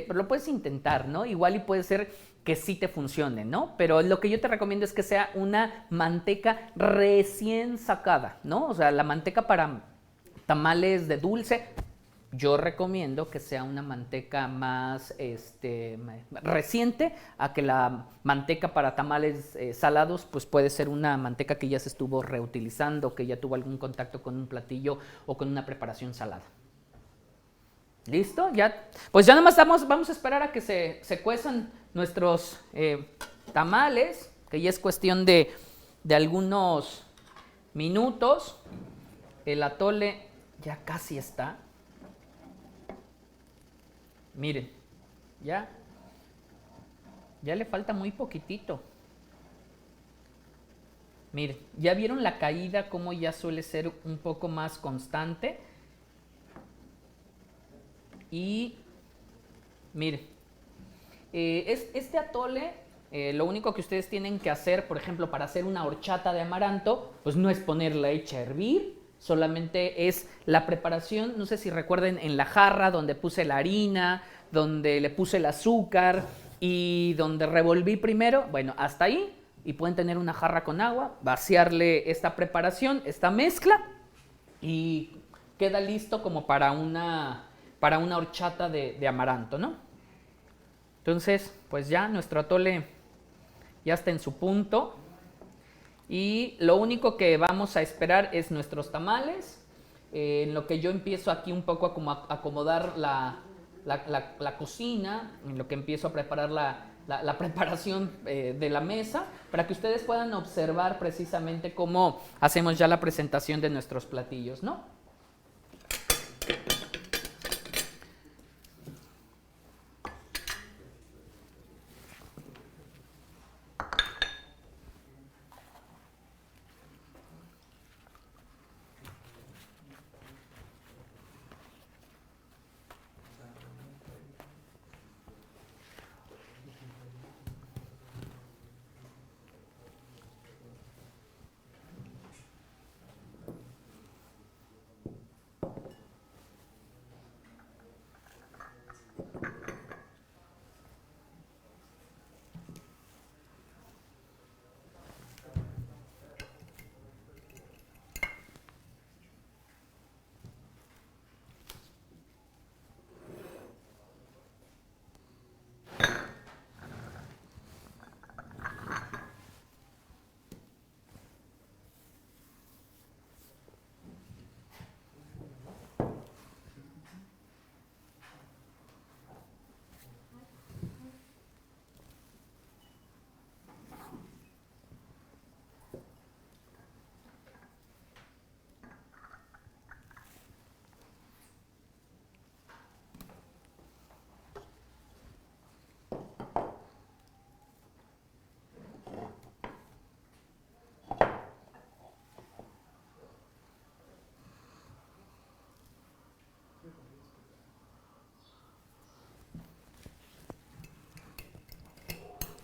lo puedes intentar, ¿no? Igual y puede ser que sí te funcione, ¿no? Pero lo que yo te recomiendo es que sea una manteca recién sacada, ¿no? O sea, la manteca para tamales de dulce, yo recomiendo que sea una manteca más reciente a que la manteca para tamales salados, pues puede ser una manteca que ya se estuvo reutilizando, que ya tuvo algún contacto con un platillo o con una preparación salada. ¿Listo? Ya, pues ya nada más vamos a esperar a que se cuezan nuestros tamales, que ya es cuestión de algunos minutos. El atole ya casi está. Miren, ya le falta muy poquitito. Miren, ya vieron la caída, cómo ya suele ser un poco más constante. Y mire, este atole, lo único que ustedes tienen que hacer, por ejemplo, para hacer una horchata de amaranto, pues no es poner la leche a hervir, solamente es la preparación. No sé si recuerden en la jarra donde puse la harina, donde le puse el azúcar y donde revolví primero. Bueno, hasta ahí. Y pueden tener una jarra con agua, vaciarle esta preparación, esta mezcla, y queda listo como para una horchata de amaranto, ¿no? Entonces, pues ya nuestro atole ya está en su punto. Y lo único que vamos a esperar es nuestros tamales. En lo que yo empiezo aquí un poco a acomodar la cocina, en lo que empiezo a preparar la preparación de la mesa, para que ustedes puedan observar precisamente cómo hacemos ya la presentación de nuestros platillos, ¿no?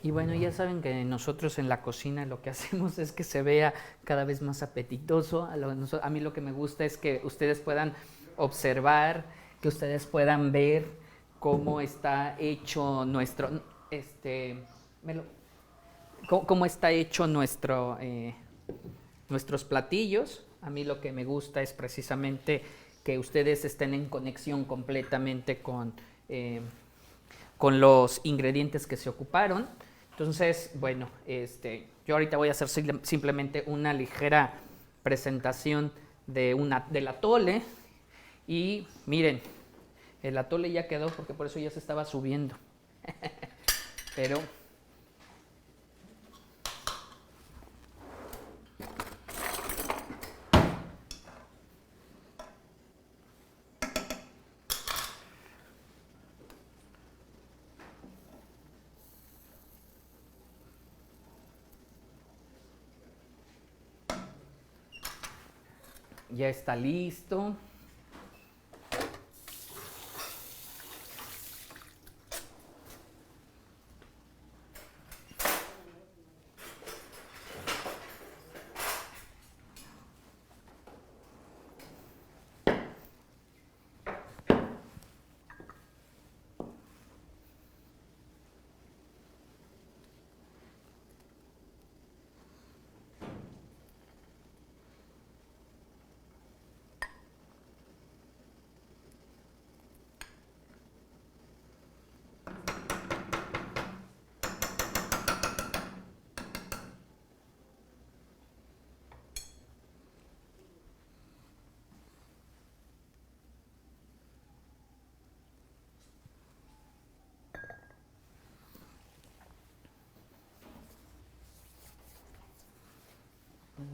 Y bueno, ya saben que nosotros en la cocina lo que hacemos es que se vea cada vez más apetitoso. A mí lo que me gusta es que ustedes puedan observar, que ustedes puedan ver cómo está hecho cómo está hecho nuestros platillos. A mí lo que me gusta es precisamente que ustedes estén en conexión completamente con los ingredientes que se ocuparon. Entonces, bueno, yo ahorita voy a hacer simplemente una ligera presentación del atole. Y miren, el atole ya quedó porque por eso ya se estaba subiendo. Pero ya está listo.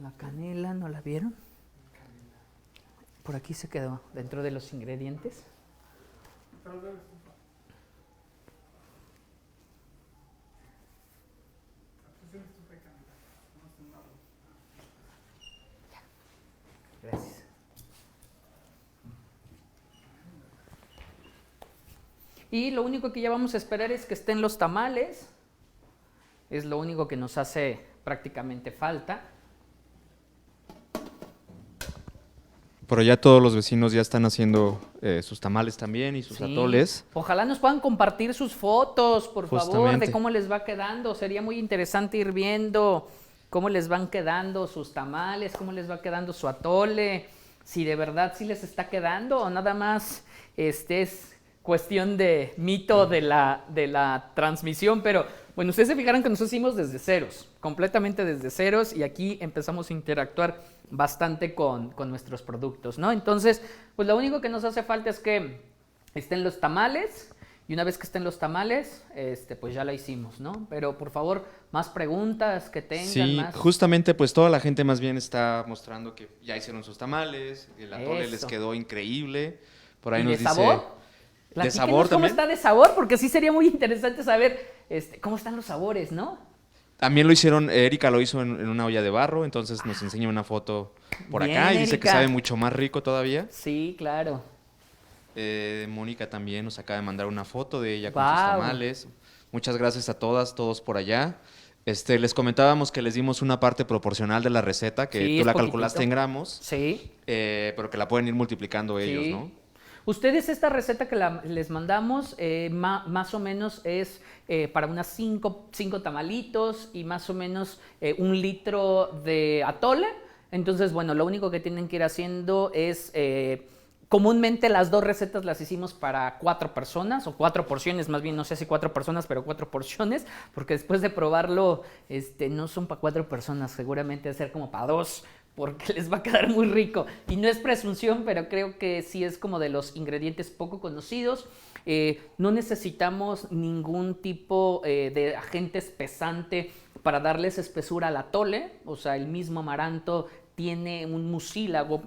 La canela, ¿no la vieron? Por aquí se quedó, dentro de los ingredientes. Gracias. Y lo único que ya vamos a esperar es que estén los tamales. Es lo único que nos hace prácticamente falta. Pero ya todos los vecinos ya están haciendo sus tamales también y sus Sí. atoles. Ojalá nos puedan compartir sus fotos, por favor, Justamente. de cómo les va quedando. Sería muy interesante ir viendo cómo les van quedando sus tamales, cómo les va quedando su atole, si de verdad sí les está quedando o nada más es cuestión de mito de la transmisión. Pero bueno, ustedes se fijaron que nosotros hicimos desde ceros, completamente desde ceros, y aquí empezamos a interactuar bastante con nuestros productos, ¿no? Entonces, pues lo único que nos hace falta es que estén los tamales, y una vez que estén los tamales, pues ya la hicimos, ¿no? Pero por favor, más preguntas que tengan, Sí, más. justamente pues toda la gente más bien está mostrando que ya hicieron sus tamales, el atole les Eso. quedó increíble. Por ahí ¿Y nos de dice... sabor? ¿De Platíquenos sabor cómo también? está de sabor, porque sí sería muy interesante saber cómo están los sabores, ¿no? También lo hicieron, Erika lo hizo en una olla de barro, entonces nos enseña una foto por Bien, acá y dice que Erika. sabe mucho más rico todavía. Sí, claro. Mónica también nos acaba de mandar una foto de ella con sus Guau. tamales. Muchas gracias a todas, todos por allá. Les comentábamos que les dimos una parte proporcional de la receta, que Sí, tú es la poquitito. calculaste en gramos, Sí. pero que la pueden ir multiplicando ellos, Sí. ¿no? Ustedes esta receta que les mandamos más o menos es para unas 5 tamalitos y más o menos 1 litro de atole. Entonces, bueno, lo único que tienen que ir haciendo es, comúnmente las 2 recetas las hicimos para 4 personas o 4 porciones, más bien no sé si 4 personas, pero 4 porciones, porque después de probarlo, no son para 4 personas, seguramente va a ser como para 2, porque les va a quedar muy rico. Y no es presunción, pero creo que sí es como de los ingredientes poco conocidos. No necesitamos ningún tipo de agente espesante para darles espesura al atole. O sea, el mismo amaranto tiene un mucílago,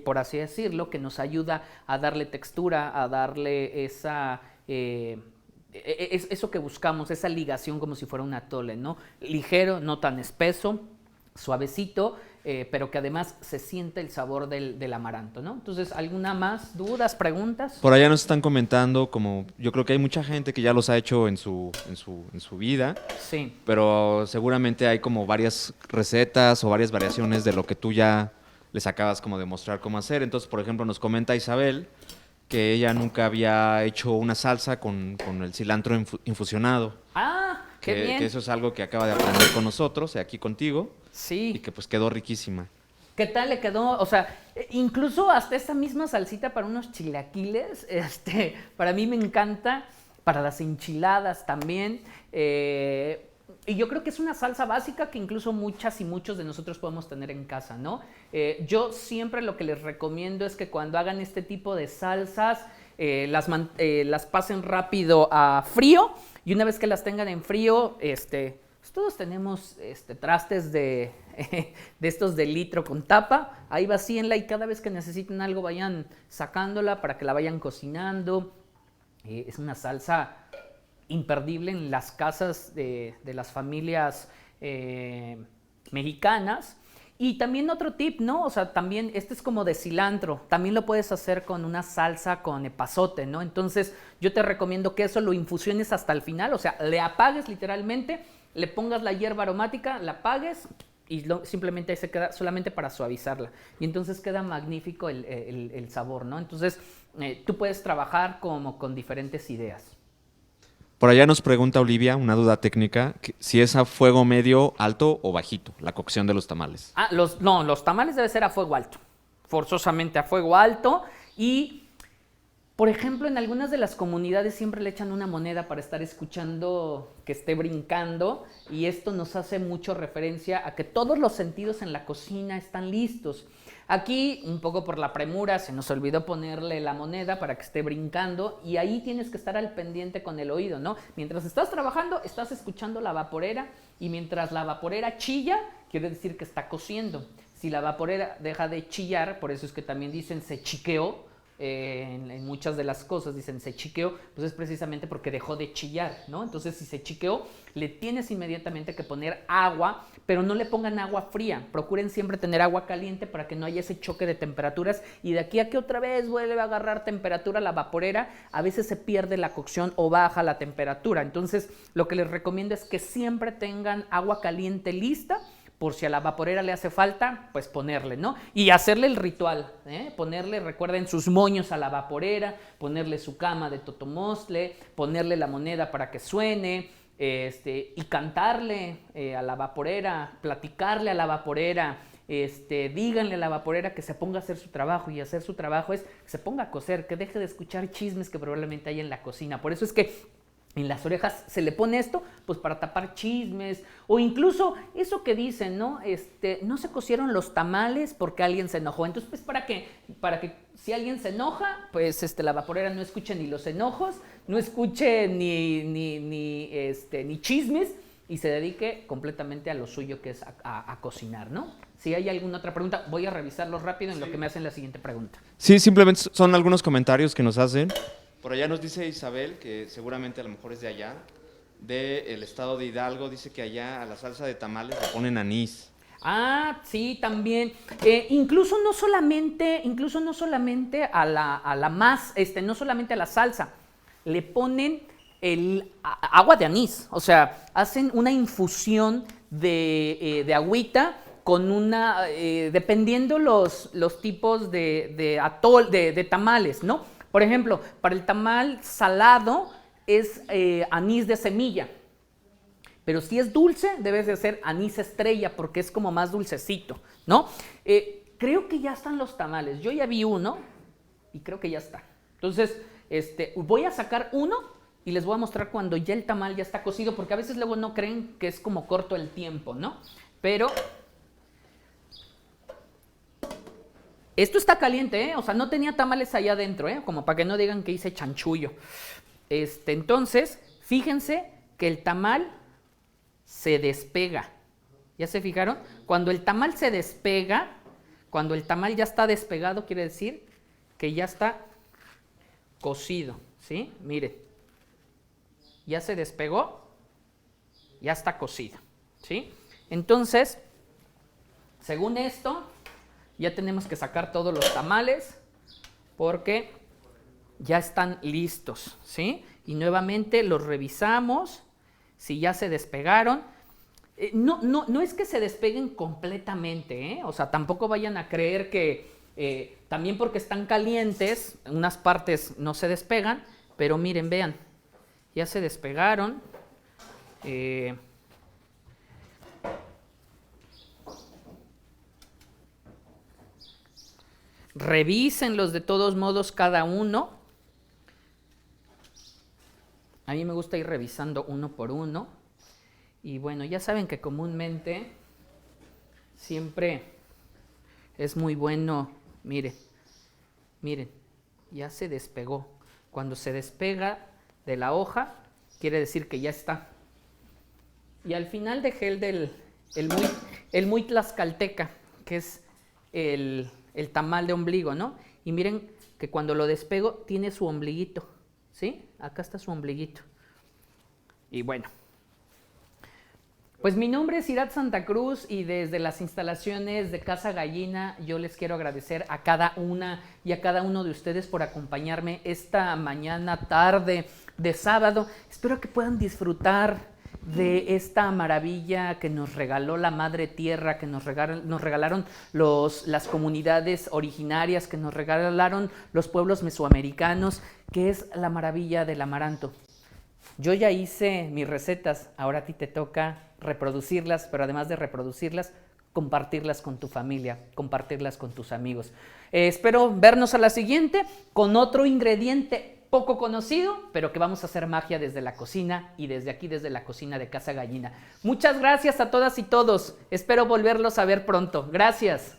por así decirlo, que nos ayuda a darle textura, a darle esa... es eso que buscamos, esa ligación como si fuera un atole, ¿no? Ligero, no tan espeso, suavecito, pero que además se siente el sabor del amaranto, ¿no? Entonces, ¿alguna más dudas, preguntas? Por allá nos están comentando, como yo creo que hay mucha gente que ya los ha hecho en su vida, Sí. pero seguramente hay como varias recetas o varias variaciones de lo que tú ya les acabas como de mostrar cómo hacer. Entonces, por ejemplo, nos comenta Isabel que ella nunca había hecho una salsa con el cilantro infusionado. Ah, qué bien. Que eso es algo que acaba de aprender con nosotros, aquí contigo, y Sí. que pues quedó riquísima. ¿Qué tal le quedó? O sea, incluso hasta esta misma salsita para unos chilaquiles, para mí me encanta, para las enchiladas también. Y yo creo que es una salsa básica que incluso muchas y muchos de nosotros podemos tener en casa, ¿no? Yo siempre lo que les recomiendo es que cuando hagan este tipo de salsas, las pasen rápido a frío, y una vez que las tengan en frío, pues todos tenemos trastes de estos de litro con tapa, ahí vacíenla y cada vez que necesiten algo vayan sacándola para que la vayan cocinando. Es una salsa imperdible en las casas de las familias mexicanas. Y también otro tip, ¿no? O sea, también este es como de cilantro. También lo puedes hacer con una salsa con epazote, ¿no? Entonces yo te recomiendo que eso lo infusiones hasta el final. O sea, le apagues literalmente, le pongas la hierba aromática, la apagues y simplemente ahí se queda solamente para suavizarla. Y entonces queda magnífico el sabor, ¿no? Entonces tú puedes trabajar como con diferentes ideas. Por allá nos pregunta Olivia, una duda técnica, que si es a fuego medio, alto o bajito, la cocción de los tamales. Ah, los tamales debe ser a fuego alto, forzosamente a fuego alto. Y, por ejemplo, en algunas de las comunidades siempre le echan una moneda para estar escuchando que esté brincando, y esto nos hace mucho referencia a que todos los sentidos en la cocina están listos. Aquí, un poco por la premura, se nos olvidó ponerle la moneda para que esté brincando, y ahí tienes que estar al pendiente con el oído, ¿no? Mientras estás trabajando, estás escuchando la vaporera, y mientras la vaporera chilla, quiere decir que está cociendo. Si la vaporera deja de chillar, por eso es que también dicen se chiqueó, en muchas de las cosas, dicen se chiqueó, pues es precisamente porque dejó de chillar, ¿no? Entonces si se chiqueó, le tienes inmediatamente que poner agua, pero no le pongan agua fría, procuren siempre tener agua caliente para que no haya ese choque de temperaturas, y de aquí a que otra vez vuelve a agarrar temperatura la vaporera, a veces se pierde la cocción o baja la temperatura. Entonces lo que les recomiendo es que siempre tengan agua caliente lista, por si a la vaporera le hace falta, pues ponerle, ¿no? Y hacerle el ritual, ponerle, recuerden, sus moños a la vaporera, ponerle su cama de totomostle, ponerle la moneda para que suene, y cantarle a la vaporera, platicarle a la vaporera, díganle a la vaporera que se ponga a hacer su trabajo, y hacer su trabajo es que se ponga a cocer, que deje de escuchar chismes que probablemente hay en la cocina. Por eso es que en las orejas se le pone esto, pues para tapar chismes, o incluso eso que dicen, ¿no? No se cocieron los tamales porque alguien se enojó. Entonces, pues para que si alguien se enoja, pues la vaporera no escuche ni los enojos, no escuche ni chismes, y se dedique completamente a lo suyo, que es a cocinar, ¿no? Si hay alguna otra pregunta, voy a revisarlo rápido en lo que me hacen la siguiente pregunta. Sí, simplemente son algunos comentarios que nos hacen. Por allá nos dice Isabel, que seguramente a lo mejor es de allá, del estado de Hidalgo, dice que allá a la salsa de tamales le ponen anís. Ah, sí, también. Incluso no solamente a la más, no solamente a la salsa, le ponen agua de anís. O sea, hacen una infusión de agüita con una, dependiendo los tipos de tamales, ¿no? Por ejemplo, para el tamal salado es anís de semilla, pero si es dulce debes de hacer anís estrella porque es como más dulcecito, ¿no? Creo que ya están los tamales, yo ya vi uno y creo que ya está. Entonces, voy a sacar uno y les voy a mostrar cuando ya el tamal ya está cocido, porque a veces luego no creen que es como corto el tiempo, ¿no? Pero esto está caliente, o sea, no tenía tamales allá adentro, como para que no digan que hice chanchullo. Entonces, fíjense que el tamal se despega. ¿Ya se fijaron? Cuando el tamal se despega, cuando el tamal ya está despegado, quiere decir que ya está cocido, ¿sí? Miren, ya se despegó, ya está cocido, ¿sí? Entonces, según esto, ya tenemos que sacar todos los tamales porque ya están listos, ¿sí? Y nuevamente los revisamos si ya se despegaron. No es que se despeguen completamente, o sea, tampoco vayan a creer que también porque están calientes, unas partes no se despegan, pero miren, vean, ya se despegaron. Revísenlos de todos modos cada uno. A mí me gusta ir revisando uno por uno. Y bueno, ya saben que comúnmente siempre es muy bueno. Miren, ya se despegó. Cuando se despega de la hoja, quiere decir que ya está. Y al final dejé el muy tlaxcalteca, que es el tamal de ombligo, ¿no? Y miren que cuando lo despego tiene su ombliguito, ¿sí? Acá está su ombliguito. Y bueno, pues mi nombre es Irat Santa Cruz y desde las instalaciones de Casa Gallina yo les quiero agradecer a cada una y a cada uno de ustedes por acompañarme esta mañana, tarde de sábado. Espero que puedan disfrutar de esta maravilla que nos regaló la Madre Tierra, que nos regalaron las comunidades originarias, que nos regalaron los pueblos mesoamericanos, que es la maravilla del amaranto. Yo ya hice mis recetas, ahora a ti te toca reproducirlas, pero además de reproducirlas, compartirlas con tu familia, compartirlas con tus amigos. Espero vernos a la siguiente con otro ingrediente poco conocido, pero que vamos a hacer magia desde la cocina y desde aquí, desde la cocina de Casa Gallina. Muchas gracias a todas y todos. Espero volverlos a ver pronto. Gracias.